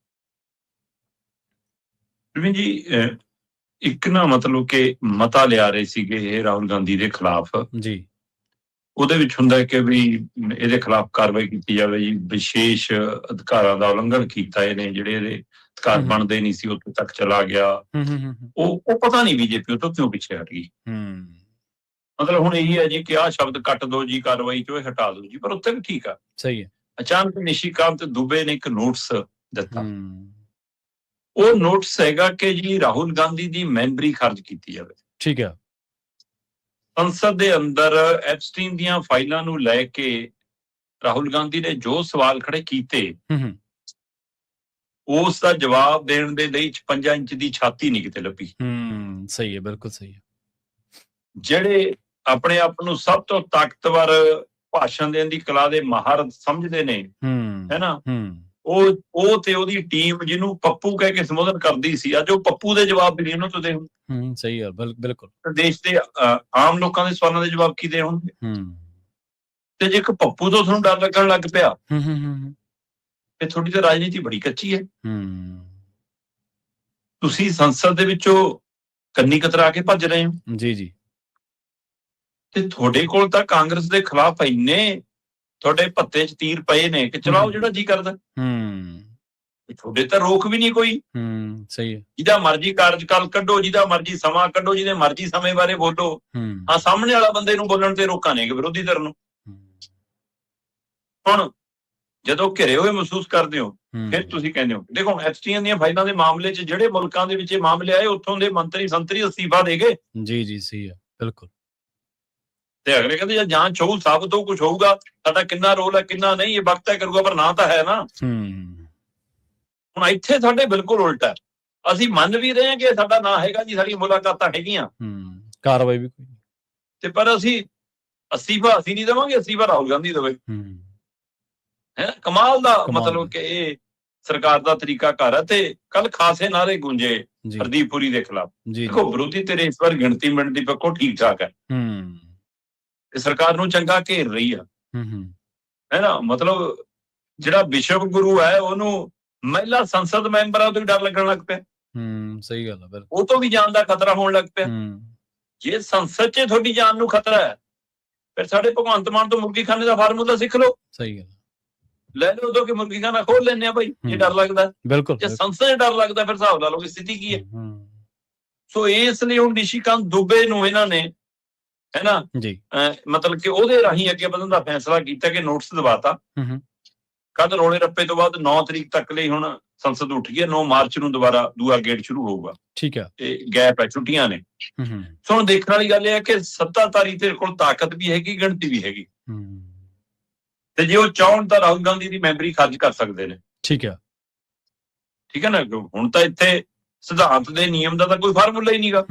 ਇੱਕ ਨਾ ਮਤਲਬ ਕਿ ਮਤਾ ਲਿਆ ਰਹੇ ਸੀਗੇ ਇਹ ਰਾਹੁਲ ਗਾਂਧੀ ਦੇ ਖਿਲਾਫ ਜੀ, ਉਹਦੇ ਵਿੱਚ ਹੁੰਦਾ ਕਿ ਵੀ ਇਹਦੇ ਖਿਲਾਫ ਕਾਰਵਾਈ ਕੀਤੀ ਜਾਵੇ ਜੀ, ਵਿਸ਼ੇਸ਼ ਅਧਿਕਾਰਾਂ ਦਾ ਉਲੰਘਣ ਕੀਤਾ ਇਹਨੇ, ਜਿਹੜੇ ਇਹਦੇ ਅਧਿਕਾਰ ਬਣਦੇ ਨਹੀਂ ਸੀ ਉੱਥੇ ਤੱਕ ਚਲਾ ਗਿਆ। ਉਹ ਪਤਾ ਨਹੀਂ ਬੀਜੇਪੀ ਉਹ ਤੋਂ ਕਿਉਂ ਪਿੱਛੇ ਹਟ ਗਈ। ਮਤਲਬ ਹੁਣ ਇਹੀ ਹੈ ਜੀ ਕਿ ਆਹ ਸ਼ਬਦ ਕੱਟ ਦੋ ਜੀ ਕਾਰਵਾਈ ਚੋਂ, ਇਹ ਹਟਾ ਦੋ ਜੀ, ਪਰ ਉੱਥੇ ਵੀ ਠੀਕ ਆ। ਸਹੀ ਹੈ। ਅਚਾਨਕ ਨਿਸ਼ੀਕਾਂਤ ਦੁਬੇ ਨੇ ਇੱਕ ਨੋਟਿਸ ਦਿੱਤਾ। ਉਹ ਨੋਟਿਸ ਹੈਗਾ ਕਿ ਜੀ ਰਾਹੁਲ ਗਾਂਧੀ ਦੀ ਮੈਂਬਰੀ ਖਾਰਜ ਕੀਤੀ ਜਾਵੇ। ਠੀਕ ਹੈ। ਸੰਸਦ ਦੇ ਅੰਦਰ ਐਪਸਟੀਨ ਦੀਆਂ ਫਾਈਲਾਂ ਨੂੰ ਲੈ ਕੇ ਰਾਹੁਲ ਗਾਂਧੀ ਨੇ ਜੋ ਸਵਾਲ ਖੜੇ ਕੀਤੇ, ਉਸ ਦਾ ਜਵਾਬ ਦੇਣ ਦੇ ਲਈ 56 ਇੰਚ ਦੀ ਛਾਤੀ ਨਹੀਂ ਕਿਤੇ ਲੱਭੀ। ਸਹੀ ਹੈ, ਬਿਲਕੁਲ ਸਹੀ ਹੈ। ਜਿਹੜੇ ਆਪਣੇ ਆਪ ਨੂੰ ਸਭ ਤੋਂ ਤਾਕਤਵਰ ਭਾਸ਼ਣ ਦੇਣ ਦੀ ਕਲਾ ਦੇ ਮਾਹਰ ਸਮਝਦੇ ਨੇ, ਹੈ ਨਾ, ਉਹ ਤੇ ਉਹਦੀ ਟੀਮ ਜਿਹਨੂੰ ਪੱਪੂ ਕਹਿ ਕੇ ਸੰਬੋਧਨ ਕਰਦੀ ਸੀ, ਅੱਜ ਉਹ ਪੱਪੂ ਦੇ ਜਵਾਬ ਵੀ ਨਹੀਂ ਉਹਨਾਂ ਤੋਂ ਦੇ ਹੁਣ। ਸਹੀ ਹੈ, ਬਿਲਕੁਲ। ਦੇਸ਼ ਦੇ ਆਮ ਲੋਕਾਂ ਦੇ ਸਵਾਲਾਂ ਦੇ ਜਵਾਬ ਕੀ ਦੇ ਹੋਣਗੇ? ਤੇ ਜੇ ਇੱਕ ਪੱਪੂ ਤੋਂ ਤੁਹਾਨੂੰ ਡਰ ਲੱਗਣ ਲੱਗ ਪਿਆ, ਤੇ ਤੁਹਾਡੀ ਤਾਂ ਰਾਜਨੀਤੀ ਬੜੀ ਕੱਚੀ ਹੈ। ਤੁਸੀਂ ਸੰਸਦ ਦੇ ਵਿੱਚੋਂ ਕੰਨੀ ਕਤਰਾ ਕੇ ਭੱਜ ਰਹੇ ਹੋ। ਜੀ ਜੀ। ਤੇ ਤੁਹਾਡੇ ਕੋਲ ਤਾਂ ਕਾਂਗਰਸ ਦੇ ਖਿਲਾਫ ਇੰਨੇ ਤੁਹਾਡੇ ਭੱਤੇ 'ਚ ਤੀਰ ਪਏ ਨੇ ਕਿ ਚਲਾਓ ਜਿਹੜਾ ਜੀ ਕਰਦਾ। ਤੁਹਾਡੇ ਤਾਂ ਰੋਕ ਵੀ ਨਹੀਂ ਕੋਈ। ਸਹੀ ਹੈ। ਜਿਹਦਾ ਮਰਜ਼ੀ ਕਾਰਜਕਾਲ ਕੱਢੋ, ਜਿਹਦਾ ਮਰਜ਼ੀ ਸਮਾਂ ਕੱਢੋ, ਜਿਹਦੇ ਮਰਜ਼ੀ ਸਮੇਂ ਬਾਰੇ ਬੋਲੋ। ਹਾਂ, ਸਾਹਮਣੇ ਵਾਲਾ ਬੰਦੇ ਨੂੰ ਬੋਲਣ ਤੇ ਰੋਕਾਂ ਨੇ ਵਿਰੋਧੀ ਧਿਰ ਨੂੰ। ਹੁਣ ਜਦੋਂ ਘਿਰੇ ਹੋਏ ਮਹਿਸੂਸ ਕਰਦੇ ਹੋ, ਫਿਰ ਤੁਸੀਂ ਕਹਿੰਦੇ ਹੋ, ਦੇਖੋ ਐਪਸਟੀਨ ਦੀਆਂ ਫਾਈਲਾਂ ਦੇ ਮਾਮਲੇ 'ਚ ਜਿਹੜੇ ਮੁਲਕਾਂ ਦੇ ਵਿੱਚ ਇਹ ਮਾਮਲੇ ਆਏ, ਉੱਥੋਂ ਦੇ ਮੰਤਰੀ ਸੰਤਰੀ ਅਸਤੀਫਾ ਦੇ ਗਏ। ਜੀ ਜੀ, ਸਹੀ ਹੈ, ਬਿਲਕੁਲ। ਤੇ ਅਗਲੇ ਕਹਿੰਦੇ ਜਾਂਚ ਹੋਊ, ਸਾਬਤ ਹੋਊ, ਕੁਛ ਹੋਊਗਾ, ਸਾਡਾ ਕਿੰਨਾ ਰੋਲ ਹੈ ਕਿੰਨਾ ਨਹੀਂ ਇਹ ਵਕਤ ਤੈਅ ਕਰੂਗਾ, ਪਰ ਨਾ ਤਾਂ ਹੈ ਨਾ। ਹੁਣ ਇੱਥੇ ਸਾਡੇ ਬਿਲਕੁਲ ਉਲਟਾ, ਅਸੀਂ ਮੰਨ ਵੀ ਰਹੇ ਹਾਂ ਕਿ ਸਾਡਾ ਨਾਂ ਹੈਗਾ ਜੀ, ਸਾਡੀਆਂ ਮੁਲਾਕਾਤਾਂ ਹੈਗੀਆਂ, ਕਾਰਵਾਈ ਵੀ ਕੋਈ, ਤੇ ਪਰ ਅਸੀਂ ਅਸਤੀਫਾ ਅਸੀਂ ਨਹੀਂ ਦੇਵਾਂਗੇ, ਅਸਤੀਫਾ ਰਾਹੁਲ ਗਾਂਧੀ ਦੇਵੇ। ਹੈ ਕਮਾਲ ਦਾ, ਮਤਲਬ ਕਿ ਇਹ ਸਰਕਾਰ ਦਾ ਤਰੀਕਾ ਘਰ ਹੈ। ਤੇ ਕੱਲ ਖਾਸੇ ਨਾਰੇ ਗੂੰਜੇ ਹਰਦੀਪ ਪੁਰੀ ਦੇ ਖਿਲਾਫ। ਦੇਖੋ ਵਿਰੋਧੀ ਧਿਰ ਇਸ ਵਾਰ ਗਿਣਤੀ ਮਿੰਟ ਦੀ ਪੱਖੋਂ ਠੀਕ ਠਾਕ ਹੈ, ਤੇ ਸਰਕਾਰ ਨੂੰ ਚੰਗਾ ਘੇਰ ਰਹੀ ਆ, ਹੈ ਨਾ। ਮਤਲਬ ਜਿਹੜਾ ਵਿਸ਼ਵ ਗੁਰੂ ਹੈ ਉਹਨੂੰ ਮਹਿਲਾ ਸੰਸਦ ਮੈਂਬਰਾਂ ਤੋਂ ਵੀ ਡਰ ਲੱਗਣ ਲੱਗ ਪਿਆ। ਸਹੀ ਗੱਲ ਹੈ, ਉਹ ਤੋਂ ਵੀ ਜਾਨ ਦਾ ਖਤਰਾ ਹੋਣ ਲੱਗ ਪਿਆ। ਜੇ ਸੰਸਦ 'ਚ ਤੁਹਾਡੀ ਜਾਨ ਨੂੰ ਖਤਰਾ ਹੈ, ਫਿਰ ਸਾਡੇ ਭਗਵੰਤ ਮਾਨ ਤੋਂ ਮੁਰਗੀ ਖਾਨੇ ਦਾ ਫਾਰਮੂਲਾ ਸਿੱਖ ਲਓ। ਸਹੀ ਗੱਲ। ਲੈ ਲਓ ਉਦੋਂ ਕਿ ਮੁਰਗੀਖਾਨਾ ਖੋਲ ਲੈਂਦੇ ਆ ਭਾਈ, ਜੇ ਡਰ ਲੱਗਦਾ। ਬਿਲਕੁਲ, ਜੇ ਸੰਸਦ 'ਚ ਡਰ ਲੱਗਦਾ ਫਿਰ ਹਿਸਾਬ ਲਾ ਲਓ ਕਿ ਸਥਿਤੀ ਕੀ ਹੈ। ਸੋ ਇਸ ਲਈ ਹੁਣ ਨਿਸ਼ੀਕਾਂਤ ਦੁਬੇ ਨੂੰ ਇਹਨਾਂ ਨੇ ਹੈ ਨਾ ਮਤਲਬ ਕਿ ਉਹਦੇ ਰਾਹੀਂ ਅੱਗੇ ਵਧਣ ਦਾ ਫੈਸਲਾ ਕੀਤਾ ਕਿ ਨੋਟਿਸ ਦਵਾਤਾ। ਕੱਲ ਰੋਲੇ ਰੱਪੇ ਤੋਂ ਬਾਅਦ 9 ਤਰੀਕ ਤੱਕ ਲਈ ਹੁਣ ਸੰਸਦ ਉੱਠ ਗਈ ਹੈ। 9 ਮਾਰਚ ਨੂੰ ਦੁਬਾਰਾ ਦੂਆ ਗੇੜ ਸ਼ੁਰੂ ਹੋਊਗਾ। ਠੀਕ ਹੈ, ਤੇ ਗੈਪ ਹੈ, ਛੁੱਟੀਆਂ ਨੇ। ਸੋ ਹੁਣ ਦੇਖਣ ਵਾਲੀ ਗੱਲ ਇਹ ਹੈ ਕਿ ਸੱਤਾਧਾਰੀ ਧਿਰ ਕੋਲ ਤਾਕਤ ਵੀ ਹੈਗੀ, ਗਿਣਤੀ ਵੀ ਹੈਗੀ, ਤੇ ਜੇ ਉਹ ਚਾਹਣ ਤਾਂ ਰਾਹੁਲ ਗਾਂਧੀ ਦੀ ਮੈਂਬਰੀ ਖਾਰਜ ਕਰ ਸਕਦੇ ਨੇ। ਠੀਕ ਹੈ ਨਾ। ਹੁਣ ਤਾਂ ਇੱਥੇ ਸਿਧਾਂਤ ਦੇ ਨਿਯਮ ਦਾ ਤਾਂ ਕੋਈ ਫਾਰਮੂਲਾ ਹੀ ਨਹੀਂਗਾ।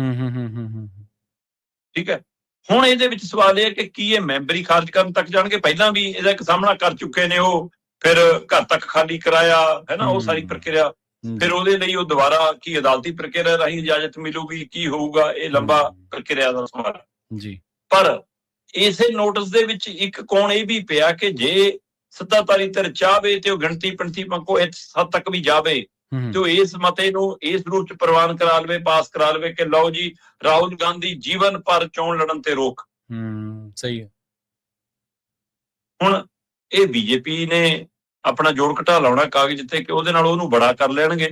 ਠੀਕ ਹੈ। ਹੁਣ ਇਹਦੇ ਵਿੱਚ ਸਵਾਲ ਇਹ ਹੈ ਕਿ ਕੀ ਇਹ ਮੈਂਬਰੀ ਖਾਰਜ ਕਰਨ ਤੱਕ ਜਾਣਗੇ? ਪਹਿਲਾਂ ਵੀ ਇਹਦਾ ਇੱਕ ਸਾਹਮਣਾ ਕਰ ਚੁੱਕੇ ਨੇ ਉਹ, ਫਿਰ ਘਰ ਤੱਕ ਖਾਲੀ ਕਰਾਇਆ ਹੈ ਨਾ, ਉਹ ਸਾਰੀ ਪ੍ਰਕਿਰਿਆ। ਫਿਰ ਉਹਦੇ ਲਈ ਉਹ ਦੁਬਾਰਾ ਕੀ ਅਦਾਲਤੀ ਪ੍ਰਕਿਰਿਆ ਰਾਹੀਂ ਇਜਾਜ਼ਤ ਮਿਲੂਗੀ, ਕੀ ਹੋਊਗਾ, ਇਹ ਲੰਬਾ ਪ੍ਰਕਿਰਿਆ ਦਾ ਸਵਾਲ ਜੀ। ਪਰ ਇਸੇ ਨੋਟਿਸ ਦੇ ਵਿੱਚ ਇੱਕ ਕੋਣ ਇਹ ਵੀ ਪਿਆ ਕਿ ਜੇ ਸੱਤਾਧਾਰੀ ਧਿਰ ਚਾਹਵੇ ਤੇ ਉਹ ਗਿਣਤੀ ਪੰਥੀ ਪੱਖੋਂ ਇਸ ਹੱਦ ਤੱਕ ਵੀ ਜਾਵੇ ਤੇ ਉਹ ਇਸ ਮਤੇ ਨੂੰ ਇਸ ਰੂਪ ਚ ਪ੍ਰਵਾਨ ਕਰਾ ਲਵੇ, ਪਾਸ ਕਰਾ ਲਵੇ ਕਿ ਲਓ ਜੀ ਰਾਹੁਲ ਗਾਂਧੀ ਜੀਵਨ ਭਰ ਚੋਣ ਲੜਨ ਤੇ ਰੋਕ। ਸਹੀ ਹੈ। ਹੁਣ ਇਹ ਬੀਜੇਪੀ ਨੇ ਆਪਣਾ ਜੋੜ ਘਟਾ ਲਾਉਣਾ ਕਾਗਜ਼ ਤੇ ਕਿ ਉਹਦੇ ਨਾਲ ਉਹਨੂੰ ਬੜਾ ਕਰ ਲੈਣਗੇ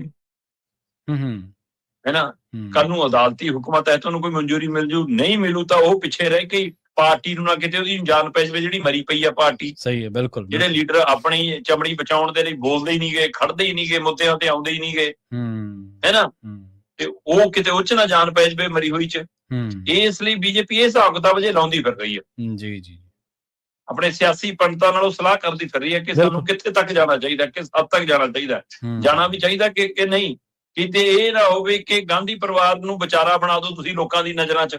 ਹੈ ਨਾ। ਕੱਲ ਨੂੰ ਅਦਾਲਤੀ ਹੁਕਮਾਂ ਤਹਿਤ ਉਹਨੂੰ ਕੋਈ ਮਨਜ਼ੂਰੀ ਮਿਲ ਜੂ, ਨਹੀਂ ਮਿਲੂ ਤਾਂ ਉਹ ਪਿੱਛੇ ਰਹਿ ਕੇ ਪਾਰਟੀ ਨੂੰ ਨਾ ਕਿਤੇ ਉਹਦੀ ਜਾਨ ਪੈ ਜਾਵੇ ਜਿਹੜੀ ਮਰੀ ਪਈ ਆ ਪਾਰਟੀ। ਸਹੀ ਹੈ, ਬਿਲਕੁਲ। ਜਿਹੜੇ ਲੀਡਰ ਆਪਣੀ ਚਮੜੀ ਬਚਾਉਣ ਦੇ ਲਈ ਬੋਲਦੇ ਹੀ ਨਹੀਂ ਗਏ, ਖੜਦੇ ਹੀ ਨਹੀਂ ਗਏ, ਮੁੱਦਿਆਂ ਤੇ ਆਉਂਦੇ ਹੀ ਨਹੀਂ ਗਏ ਹੈ ਨਾ, ਤੇ ਉਹ ਕਿਤੇ ਉਹ 'ਚ ਨਾ ਜਾਨ ਪੈ ਜਾਵੇ ਮਰੀ ਹੋਈ 'ਚ। ਇਸ ਲਈ ਬੀਜੇਪੀ ਇਹ ਹਿਸਾਬ ਕਿਤਾਬ ਜੇ ਲਾਉਂਦੀ ਫਿਰ ਰਹੀ ਹੈ ਜੀ। ਆਪਣੇ ਸਿਆਸੀ ਪੰਡਤਾਂ ਨਾਲੋਂ ਸਲਾਹ ਕਰਦੀ ਫਿਰ ਰਹੀ ਹੈ ਕਿ ਸਾਨੂੰ ਕਿੱਥੇ ਤੱਕ ਜਾਣਾ ਚਾਹੀਦਾ, ਕਿਸ ਹੱਦ ਤੱਕ ਜਾਣਾ ਚਾਹੀਦਾ, ਜਾਣਾ ਵੀ ਚਾਹੀਦਾ ਕਿ ਨਹੀਂ। ਕਿਤੇ ਇਹ ਨਾ ਹੋਵੇ ਕਿ ਗਾਂਧੀ ਪਰਿਵਾਰ ਨੂੰ ਵਿਚਾਰਾ ਬਣਾ ਦਿਓ ਤੁਸੀਂ ਲੋਕਾਂ ਦੀ ਨਜ਼ਰਾਂ 'ਚ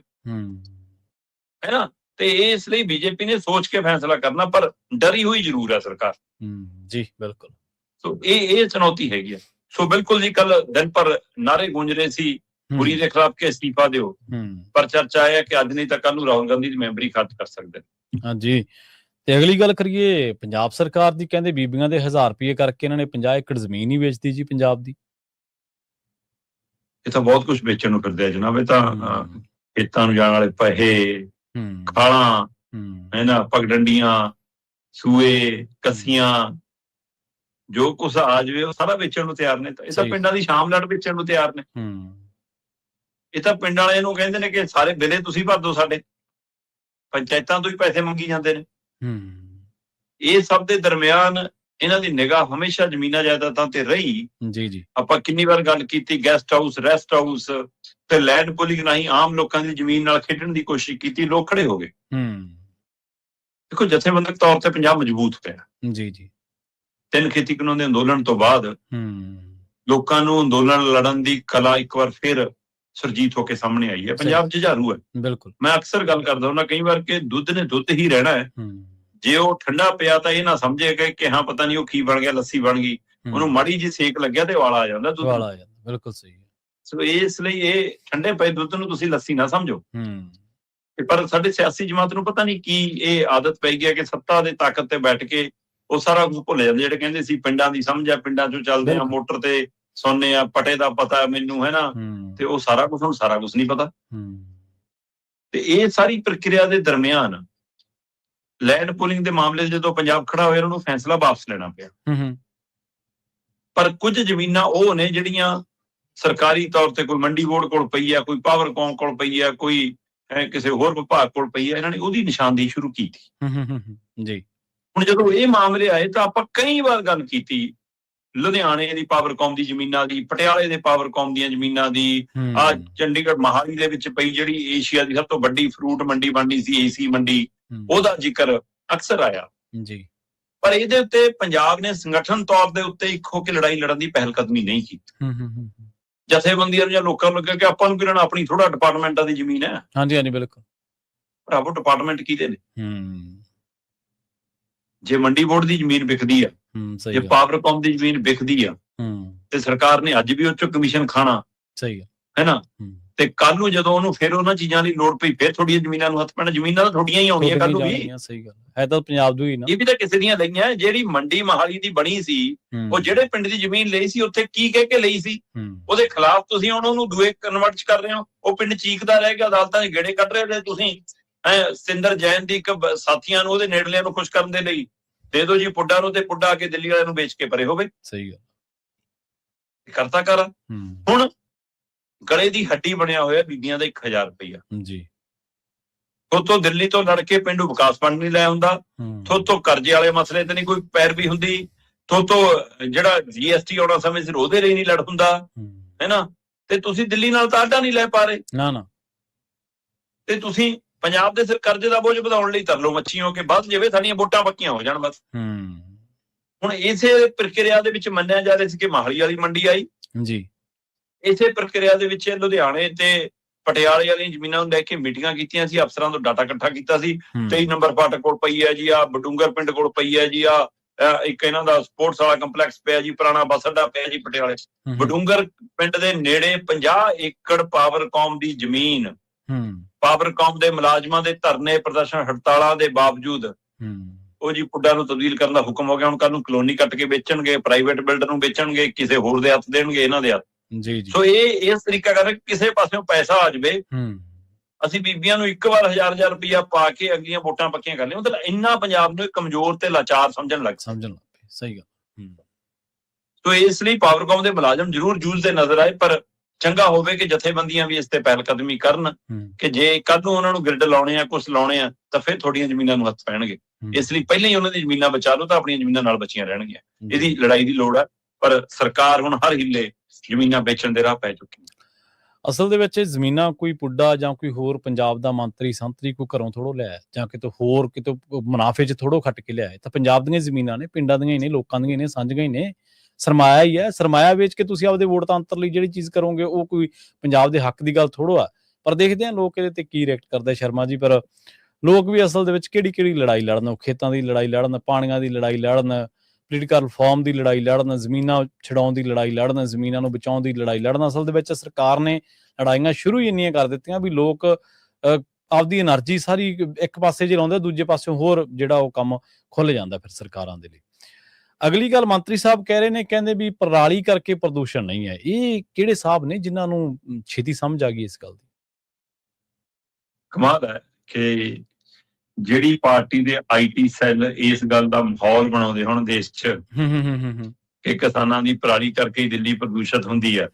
ਹੈ ਨਾ। ਤੇ ਇਸ ਲਈ ਬੀਜੇਪੀ ਨੇ ਸੋਚ ਕੇ ਫੈਸਲਾ ਕਰਨਾ, ਪਰ ਡਰੀ ਹੋਈ ਜ਼ਰੂਰ ਹੈ ਸਰਕਾਰ ਜੀ। ਬਿਲਕੁਲ। ਸੋ ਇਹ ਚੁਣੌਤੀ ਹੈਗੀ ਹੈ। ਸੋ ਬਿਲਕੁਲ ਜੀ, ਕੱਲ ਦਿਨ ਭਰ ਨਾਰੇ ਗੂੰਜ ਰਹੇ ਸੀ ਪੁਰੀ ਦੇ ਖਿਲਾਫ ਕਿ ਅਸਤੀਫਾ ਦਿਓ, ਪਰ ਚਰਚਾ ਹੈ ਕਿ ਅੱਜ ਨਹੀਂ ਤਾਂ ਕੱਲ ਨੂੰ ਰਾਹੁਲ ਗਾਂਧੀ ਦੀ ਮੈਂਬਰੀ ਖਾਰਜ ਕਰ ਸਕਦੇ ਨੇ। ਹਾਂਜੀ। ਤੇ ਅਗਲੀ ਗੱਲ ਕਰੀਏ ਪੰਜਾਬ ਸਰਕਾਰ ਦੀ, ਕਹਿੰਦੇ ਬੀਬੀਆਂ ਦੇ 1000 ਰੁਪਏ ਕਰਕੇ ਇਹਨਾਂ ਨੇ 50 ਏਕੜ ਜ਼ਮੀਨ ਹੀ ਵੇਚਦੀ ਜੀ ਪੰਜਾਬ ਦੀ। ਇਹ ਤਾਂ ਬਹੁਤ ਕੁਝ ਵੇਚਣ ਨੂੰ ਫਿਰਦੇ ਆ ਜਨਾਬ। ਇਹ ਤਾਂ ਖੇਤਾਂ ਨੂੰ ਜਾਣ ਵਾਲੇ ਪੈਸੇ, ਖਾਲਾਂ ਹੈ ਨਾ, ਪਗਡੰਡੀਆਂ, ਸੂਏ, ਕੱਸੀਆਂ, ਜੋ ਕੁਛ ਆ ਜਾਵੇ ਉਹ ਸਾਰਾ ਵੇਚਣ ਨੂੰ ਤਿਆਰ ਨੇ। ਇਹ ਤਾਂ ਪਿੰਡਾਂ ਦੀ ਸ਼ਾਮਲਾਟ ਵੇਚਣ ਨੂੰ ਤਿਆਰ ਨੇ। ਇਹ ਤਾਂ ਪਿੰਡ ਵਾਲੇ ਨੂੰ ਕਹਿੰਦੇ ਨੇ ਕਿ ਸਾਰੇ ਬਿੱਲੇ ਤੁਸੀਂ ਭਰ ਦਿਓ, ਸਾਡੇ ਪੰਚਾਇਤਾਂ ਤੋਂ ਹੀ ਪੈਸੇ ਮੰਗੀ ਜਾਂਦੇ ਨੇ। ਇਹ ਸਭ ਦੇ ਦਰਮਿਆਨ ਇਹਨਾਂ ਦੀ ਨਿਗਾਹ ਹਮੇਸ਼ਾ ਜ਼ਮੀਨਾਂ ਜਾਇਦਾਦਾਂ ਤੇ ਰਹੀ ਜੀ। ਆਪਾਂ ਕਿੰਨੀ ਵਾਰ ਗੱਲ ਕੀਤੀ, ਗੈਸਟ ਹਾਊਸ, ਰੈਸਟ ਹਾਊਸ ਤੇ ਲੈਂਡ ਪੂਲਿੰਗ ਰਾਹੀਂ ਆਮ ਲੋਕਾਂ ਦੀ ਜ਼ਮੀਨ ਨਾਲ ਖੇਡਣ ਦੀ ਕੋਸ਼ਿਸ਼ ਕੀਤੀ, ਲੋਕ ਖੜੇ ਹੋ ਗਏ। ਦੇਖੋ ਜਥੇਬੰਦਕ ਤੌਰ ਤੇ ਪੰਜਾਬ ਮਜ਼ਬੂਤ ਪਿਆ ਜੀ। 3 ਖੇਤੀ ਕਾਨੂੰਨ ਦੇ ਅੰਦੋਲਨ ਤੋਂ ਬਾਅਦ ਲੋਕਾਂ ਨੂੰ ਅੰਦੋਲਨ ਲੜਨ ਦੀ ਕਲਾ ਇੱਕ ਵਾਰ ਫਿਰ ਸੁਰਜੀਤ ਹੋ ਕੇ ਸਾਹਮਣੇ ਆਈ ਹੈ। ਪੰਜਾਬ ਜੁਝਾਰੂ ਹੈ। ਬਿਲਕੁਲ। ਮੈਂ ਅਕਸਰ ਗੱਲ ਕਰਦਾ ਹੁੰਦਾ ਕਈ ਵਾਰ ਕਿ ਦੁੱਧ ਨੇ ਦੁੱਧ ਹੀ ਰਹਿਣਾ ਹੈ। ਜੇ ਉਹ ਠੰਡਾ ਪਿਆ ਤਾਂ ਇਹ ਨਾ ਸਮਝੇਗਾ ਕਿ ਹਾਂ ਪਤਾ ਨਹੀਂ ਉਹ ਕੀ ਬਣ ਗਿਆ, ਲੱਸੀ ਬਣ ਗਈ। ਉਹਨੂੰ ਮਾੜੀ ਜਿਹੀ ਸੇਕ ਲੱਗਿਆ ਤੇ ਵਾਲਾ ਆ ਜਾਂਦਾ ਦੁੱਧ। ਵਾਲਾ ਆ ਜਾਂਦਾ, ਬਿਲਕੁਲ ਸਹੀ ਹੈ। ਸੋ ਇਸ ਲਈ ਇਹ ਠੰਡੇ ਪਏ ਦੁੱਧ ਨੂੰ ਤੁਸੀਂ ਲੱਸੀ ਨਾ ਸਮਝੋ। ਪਰ ਸਾਡੇ ਸਿਆਸੀ ਜਮਾਤ ਨੂੰ ਪਤਾ ਨਹੀਂ ਕੀ ਇਹ ਆਦਤ ਪੈ ਗਈ ਹੈ ਕਿ ਸੱਤਾ ਦੇ ਤਾਕਤ ਤੇ ਬੈਠ ਕੇ ਉਹ ਸਾਰਾ ਕੁਝ ਭੁੱਲ ਜਾਂਦੇ। ਜਿਹੜੇ ਕਹਿੰਦੇ ਸੀ ਪਿੰਡਾਂ ਦੀ ਸਮਝ ਆ, ਪਿੰਡਾਂ ਚੋਂ ਚੱਲਦੇ ਆ, ਮੋਟਰ ਤੇ ਸੌਂਦੇ ਆ, ਪਟੇ ਦਾ ਪਤਾ ਮੈਨੂੰ ਹੈ ਨਾ, ਤੇ ਉਹ ਸਾਰਾ ਕੁਝ ਹੁਣ ਸਾਰਾ ਕੁਝ ਨਹੀਂ ਪਤਾ। ਤੇ ਇਹ ਸਾਰੀ ਪ੍ਰਕਿਰਿਆ ਦੇ ਦਰਮਿਆਨ ਲੈਂਡ ਪੂਲਿੰਗ ਦੇ ਮਾਮਲੇ 'ਚ ਜਦੋਂ ਪੰਜਾਬ ਖੜਾ ਹੋਇਆ ਉਹਨੂੰ ਫੈਸਲਾ ਵਾਪਸ ਲੈਣਾ ਪਿਆ। ਪਰ ਕੁਝ ਜ਼ਮੀਨਾਂ ਉਹ ਨੇ ਜਿਹੜੀਆਂ ਸਰਕਾਰੀ ਤੌਰ ਤੇ ਕੋਈ ਮੰਡੀ ਬੋਰਡ ਕੋਲ ਪਈ ਆ, ਕੋਈ ਪਾਵਰਕੌਮ ਕੋਲ ਪਈ ਆ, ਕੋਈ ਕਿਸੇ ਹੋਰ ਵਿਭਾਗ ਕੋਲ ਪਈ ਆ, ਇਹਨਾਂ ਨੇ ਉਹਦੀ ਨਿਸ਼ਾਨਦੇਹੀ ਸ਼ੁਰੂ ਕੀਤੀ ਜੀ। ਹੁਣ ਜਦੋਂ ਇਹ ਮਾਮਲੇ ਆਏ ਤਾਂ ਆਪਾਂ ਕਈ ਵਾਰ ਗੱਲ ਕੀਤੀ ਲੁਧਿਆਣੇ ਦੀ ਪਾਵਰਕੌਮ ਦੀ ਜ਼ਮੀਨਾਂ ਦੀ, ਪਟਿਆਲੇ ਦੇ ਪਾਵਰਕੌਮ ਦੀਆਂ ਜ਼ਮੀਨਾਂ ਦੀ, ਆ ਚੰਡੀਗੜ੍ਹ ਮਹਾਲੀ ਦੇ ਵਿੱਚ ਪਈ ਜਿਹੜੀ ਏਸ਼ੀਆ ਦੀ ਸਭ ਤੋਂ ਵੱਡੀ ਫਰੂਟ ਮੰਡੀ ਬਣਦੀ ਸੀ, ਏਸੀ ਮੰਡੀ, ਉਹਦਾ ਜ਼ਿਕਰ ਅਕਸਰ ਆਇਆ ਜੀ। ਪਰ ਇਹਦੇ ਉੱਤੇ ਪੰਜਾਬ ਨੇ ਸੰਗਠਨ ਤੌਰ ਦੇ ਉੱਤੇ ਇੱਕ ਹੋ ਕੇ ਲੜਾਈ ਲੜਨ ਦੀ ਪਹਿਲ ਕਦਮੀ ਨਹੀਂ ਕੀਤੀ। ਜਥੇਬੰਦੀਆਂ ਨੂੰ ਜਾਂ ਲੋਕਾਂ ਨੂੰ ਲੱਗਿਆ ਕਿ ਆਪਾਂ ਨੂੰ ਕਿਹੜਾ ਆਪਣੀ ਥੋੜਾ ਡਿਪਾਰਟਮੈਂਟਾਂ ਦੀ ਜ਼ਮੀਨ ਹੈ। ਹਾਂਜੀ ਹਾਂਜੀ ਬਿਲਕੁਲ। ਭਰਾਵੋ ਡਿਪਾਰਟਮੈਂਟ ਕਿਹਦੇ ਨੇ? ਜੇ ਮੰਡੀ ਬੋਰਡ ਦੀ ਜ਼ਮੀਨ ਵਿਕਦੀ ਆ, ਜੇ ਪਾਵਰਕੌਮ ਦੀ ਜ਼ਮੀਨ ਵਿਕਦੀ ਆ ਤੇ ਸਰਕਾਰ ਨੇ ਅੱਜ ਵੀ ਉਹ ਚੋਂ ਕਮਿਸ਼ਨ ਖਾਣਾ। ਸਹੀ ਹੈ ਨਾ। ਤੇ ਕੱਲ ਨੂੰ ਜਦੋਂ ਉਹਨੂੰ ਫਿਰ ਉਹਨਾਂ ਚੀਜ਼ਾਂ ਦੀ ਲੋੜ ਪਈ ਫਿਰ ਥੋੜੀਆਂ ਜ਼ਮੀਨਾਂ ਨੂੰ ਹੱਥ ਪੈਣਾ। ਜ਼ਮੀਨਾਂ ਤਾਂ ਥੋੜੀਆਂ ਹੀ ਆਉਣੀਆਂ ਕੱਲ ਨੂੰ ਵੀ। ਸਹੀ ਗੱਲ ਹੈ, ਤਾਂ ਪੰਜਾਬ ਦੀ ਹੀ ਨਾ। ਇਹ ਵੀ ਤਾਂ ਕਿਸੇ ਦੀਆਂ ਲਈਆਂ। ਜਿਹੜੀ ਮੰਡੀ ਮਹਾਲੀ ਦੀ ਬਣੀ ਸੀ ਉਹ ਜਿਹੜੇ ਪਿੰਡ ਦੀ ਜ਼ਮੀਨ ਲਈ ਸੀ ਉੱਥੇ ਕੀ ਕਹਿ ਕੇ ਲਈ ਸੀ? ਉਹਦੇ ਖਿਲਾਫ ਤੁਸੀਂ ਹੁਣ ਉਹਨੂੰ ਦੂਏ ਕਨਵਰਟ ਕਰ ਰਹੇ ਹੋ। ਉਹ ਪਿੰਡ ਚੀਕਦਾ ਰਹਿ ਗਿਆ, ਅਦਾਲਤਾਂ ਦੇ ਗੇੜੇ ਕੱਢ ਰਹੇ ਤੁਸੀਂ। ਸਤਿੰਦਰ ਜੈਨ ਦੀ ਇੱਕ ਸਾਥੀਆਂ ਨੂੰ ਉਹਦੇ ਨੇੜਲਿਆਂ ਨੂੰ ਖੁਸ਼ ਕਰਨ ਦੇ ਲਈ ਦੇ ਦਿਓ ਜੀ ਪੁੱਡਾ ਨੂੰ, ਤੇ ਪੁੱਡਾ ਆ ਕੇ ਦਿੱਲੀ ਵਾਲਿਆਂ ਨੂੰ ਵੇਚ ਕੇ ਪਰੇ ਹੋਵੇ। ਸਹੀ ਗੱਲ। ਕਰਤਾ ਕਰ। ਹੁਣ ਗਲੇ ਦੀ ਹੱਡੀ ਬਣਿਆ ਹੋਇਆ ਬੀਬੀਆਂ ਦਾ 1000 ਰੁਪਇਆ ਜੀ, ਥੋਤੋਂ ਦਿੱਲੀ ਤੋਂ ਲੜ ਕੇ ਪਿੰਡੂ ਵਿਕਾਸ ਫੰਡ ਨਹੀਂ ਲੈ ਆਉਂਦਾ, ਥੋਤੋਂ ਕਰਜ਼ੇ ਵਾਲੇ ਮਸਲੇ ਤੇ ਨਹੀਂ ਕੋਈ ਪੈਰਵੀ ਹੁੰਦੀ, ਥੋਤੋਂ ਜਿਹੜਾ GST ਆਉਣਾ ਸਮੇਂ ਸਿਰ ਉਹਦੇ ਲਈ ਨਹੀਂ ਲੜ ਹੁੰਦਾ, ਹੈਨਾ। ਤੇ ਤੁਸੀਂ ਦਿੱਲੀ ਨਾਲ ਤਾਂ ਆਡਾ ਨਹੀਂ ਲੈ ਪਾ ਰਹੇ ਨਾ। ਤੇ ਤੁਸੀਂ ਪੰਜਾਬ ਦੇ ਸਿਰ ਕਰਜ਼ੇ ਦਾ ਬੋਝ ਵਧਾਉਣ ਲਈ ਤਰਲੋ ਮੱਛੀ ਹੋ ਕੇ ਬਸ ਜਿਵੇਂ ਸਾਡੀਆਂ ਵੋਟਾਂ ਪੱਕੀਆਂ ਹੋ ਜਾਣ ਬਸ। ਹੁਣ ਇਸੇ ਪ੍ਰਕਿਰਿਆ ਦੇ ਵਿੱਚ ਮੰਨਿਆ ਜਾ ਰਿਹਾ ਸੀ ਕਿ ਮਾਹਲੀ ਵਾਲੀ ਮੰਡੀ ਆਈ ਜੀ, ਇਸੇ ਪ੍ਰਕਿਰਿਆ ਦੇ ਵਿੱਚ ਲੁਧਿਆਣੇ ਤੇ ਪਟਿਆਲੇ ਵਾਲੀਆਂ ਜ਼ਮੀਨਾਂ ਨੂੰ ਲੈ ਕੇ ਮੀਟਿੰਗਾਂ ਕੀਤੀਆਂ ਸੀ, ਅਫਸਰਾਂ ਤੋਂ ਡਾਟਾ ਇਕੱਠਾ ਕੀਤਾ ਸੀ। 23 ਨੰਬਰ ਫਾਟਕ ਕੋਲ ਪਈ ਹੈ ਜੀ, ਆ ਬਡੂੰਗਰ ਪਿੰਡ ਕੋਲ ਪਈ ਹੈ ਜੀ, ਆ ਇੱਕ ਇਹਨਾਂ ਦਾ ਸਪੋਰਟਸ ਵਾਲਾ ਕੰਪਲੈਕਸ ਪਿਆ ਜੀ, ਪੁਰਾਣਾ ਬੱਸ ਅੱਡਾ ਪਿਆ ਜੀ ਪਟਿਆਲੇ। ਬਡੂੰਗਰ ਪਿੰਡ ਦੇ ਨੇੜੇ 50 ਏਕੜ ਪਾਵਰਕਾਮ ਦੀ ਜ਼ਮੀਨ, ਪਾਵਰਕਾਮ ਦੇ ਮੁਲਾਜ਼ਮਾਂ ਦੇ ਧਰਨੇ ਪ੍ਰਦਰਸ਼ਨ ਹੜਤਾਲਾਂ ਦੇ ਬਾਵਜੂਦ ਉਹ ਜੀ ਪੁੱਡਾ ਨੂੰ ਤਬਦੀਲ ਕਰਨ ਦਾ ਹੁਕਮ ਹੋ ਗਿਆ। ਹੁਣ ਕੱਲ ਨੂੰ ਕਲੋਨੀ ਕੱਟ ਕੇ ਵੇਚਣਗੇ, ਪ੍ਰਾਈਵੇਟ ਬਿਲਡਰ ਨੂੰ ਵੇਚਣਗੇ, ਕਿਸੇ ਹੋਰ ਦੇ ਹੱਥ ਦੇਣਗੇ, ਇਹਨਾਂ ਦੇ ਹੱਥ। ਜੀ ਸੋ ਇਹ ਇਸ ਤਰੀਕਾ ਕਰ ਕਿਸੇ ਪਾਸਿਓਂ ਪੈਸਾ ਆ ਜਾਵੇ, ਅਸੀਂ ਬੀਬੀਆਂ ਨੂੰ ਇੱਕ ਵਾਰ 1000 ਰੁਪਇਆ ਪਾ ਕੇ ਅਗਲੀਆਂ ਵੋਟਾਂ ਪੱਕੀਆਂ ਕਰ ਲਈਆਂ। ਮਤਲਬ ਇੰਨਾ ਪੰਜਾਬ ਨੂੰ ਕਮਜ਼ੋਰ ਤੇ ਲਾਚਾਰ ਸਮਝਣ ਲੱਗ ਪਏ। ਸਹੀ ਗੱਲ। ਸੋ ਇਸ ਲਈ ਪਾਵਰਕਾਮ ਦੇ ਮੁਲਾਜ਼ਮ ਜ਼ਰੂਰ ਜੂਝਦੇ ਨਜ਼ਰ ਆਏ, ਪਰ ਚੰਗਾ ਹੋਵੇ ਕਿ ਜਥੇਬੰਦੀਆਂ ਵੀ ਇਸ ਤੇ ਪਹਿਲ ਕਦਮੀ ਕਰਨ ਕਿ ਜੇ ਕੱਲ ਨੂੰ ਉਹਨਾਂ ਨੂੰ ਗਿਰਡ ਲਾਉਣੇ ਆ, ਕੁਛ ਲਾਉਣੇ ਆ, ਤਾਂ ਫਿਰ ਤੁਹਾਡੀਆਂ ਜ਼ਮੀਨਾਂ ਨੂੰ ਹੱਥ ਪੈਣਗੇ। ਇਸ ਲਈ ਪਹਿਲਾਂ ਹੀ ਉਹਨਾਂ ਦੀ ਜ਼ਮੀਨਾਂ ਬਚਾ ਲਓ ਤਾਂ ਆਪਣੀਆਂ ਜ਼ਮੀਨਾਂ ਨਾਲ ਬਚੀਆਂ ਰਹਿਣਗੀਆਂ। ਇਹਦੀ ਲੜਾਈ ਦੀ ਲੋੜ ਹੈ, ਪਰ ਸਰਕਾਰ ਹੁਣ ਹਰ ਹਿੱਲੇ ਜ਼ਮੀਨਾਂ ਵੇਚਣ ਦੇ ਰਾਹ ਪੈ ਚੁੱਕੀ ਹੈ। ਅਸਲ ਦੇ ਵਿੱਚ ਜ਼ਮੀਨਾਂ ਕੋਈ ਪੁੱਡਾ ਜਾਂ ਕੋਈ ਹੋਰ ਪੰਜਾਬ ਦਾ ਮੰਤਰੀ ਸੰਤਰੀ ਕੋਈ ਘਰੋਂ ਥੋੜੋ ਲਿਆ ਜਾਂ ਕਿਤੋਂ ਹੋਰ ਕਿਤੋਂ ਮੁਨਾਫੇ 'ਚ ਥੋੜੋ ਖੱਟ ਕੇ ਲਿਆਏ, ਤਾਂ ਪੰਜਾਬ ਦੀਆਂ ਜ਼ਮੀਨਾਂ ਨੇ, ਪਿੰਡਾਂ ਦੀਆਂ ਹੀ ਨੇ, ਲੋਕਾਂ ਦੀਆਂ ਹੀ ਨੇ, ਸਾਂਝੀਆਂ ਹੀ ਨੇ, ਸਰਮਾਇਆ ਹੀ ਹੈ। ਸਰਮਾਇਆ ਵੇਚ ਕੇ ਤੁਸੀਂ ਆਪਦੇ ਵੋਟ ਤੰਤਰ ਲਈ ਜਿਹੜੀ ਚੀਜ਼ ਕਰੋਗੇ ਉਹ ਕੋਈ ਪੰਜਾਬ ਦੇ ਹੱਕ ਦੀ ਗੱਲ ਥੋੜੋ ਆ। ਪਰ ਦੇਖਦੇ ਹਾਂ ਲੋਕ ਇਹਦੇ ਤੇ ਕੀ ਰਿਐਕਟ ਕਰਦੇ ਸ਼ਰਮਾ ਜੀ। ਪਰ ਲੋਕ ਵੀ ਅਸਲ ਦੇ ਵਿੱਚ ਕਿਹੜੀ ਲੜਾਈ ਲੜਨ, ਉਹ ਖੇਤਾਂ ਦੀ ਲੜਾਈ ਲੜਨ, ਪਾਣੀਆਂ ਦੀ ਲੜਾਈ ਲੜਨ, ਪੋਲੀਟੀਕਲ ਰਿਫਾਰਮ ਦੀ ਲੜਾਈ ਲੜਨ, ਜ਼ਮੀਨਾਂ ਛਡਾਉਣ ਦੀ ਲੜਾਈ ਲੜਨ, ਜ਼ਮੀਨਾਂ ਨੂੰ ਬਚਾਉਣ ਦੀ ਲੜਾਈ ਲੜਨ। ਅਸਲ ਦੇ ਵਿੱਚ ਸਰਕਾਰ ਨੇ ਲੜਾਈਆਂ ਸ਼ੁਰੂ ਹੀ ਇੰਨੀਆਂ ਕਰ ਦਿੱਤੀਆਂ ਵੀ ਲੋਕ ਆਪਦੀ એનર્ਜੀ ਸਾਰੀ ਇੱਕ ਪਾਸੇ ਜੇ ਲਾਉਂਦੇ, ਦੂਜੇ ਪਾਸਿਓਂ ਹੋਰ ਜਿਹੜਾ ਉਹ ਕੰਮ ਖੁੱਲ ਜਾਂਦਾ ਫਿਰ ਸਰਕਾਰਾਂ ਦੇ ਲਈ। ਅਗਲੀ ਗੱਲ ਮੰਤਰੀ ਸਾਹਿਬ ਕਹਿ ਰਹੇ ਨੇ, ਕਹਿੰਦੇ ਵੀ ਪਰਾਲੀ ਕਰਕੇ ਪ੍ਰਦੂਸ਼ਣ ਨਹੀਂ ਹੈ। ਇਹ ਕਿਹੜੇ ਸਾਹਿਬ ਨੇ ਜਿਨ੍ਹਾਂ ਨੂੰ ਛੇਤੀ ਸਮਝ ਆ ਗਈ ਇਸ ਗੱਲ ਦੀ? ਕਮਾਲ ਹੈ ਕਿ ਜਿਹੜੀ ਪਾਰਟੀ ਦੇ IT ਸੈੱਲ ਇਸ ਗੱਲ ਦਾ ਮਾਹੌਲ ਬਣਾਉਂਦੇ ਹੁਣ ਦੇਸ਼ 'ਚ ਕਿ ਕਿਸਾਨਾਂ ਦੀ ਪਰਾਲੀ ਕਰਕੇ ਹੀ ਦਿੱਲੀ ਪ੍ਰਦੂਸ਼ਿਤ ਹੁੰਦੀ ਹੈ,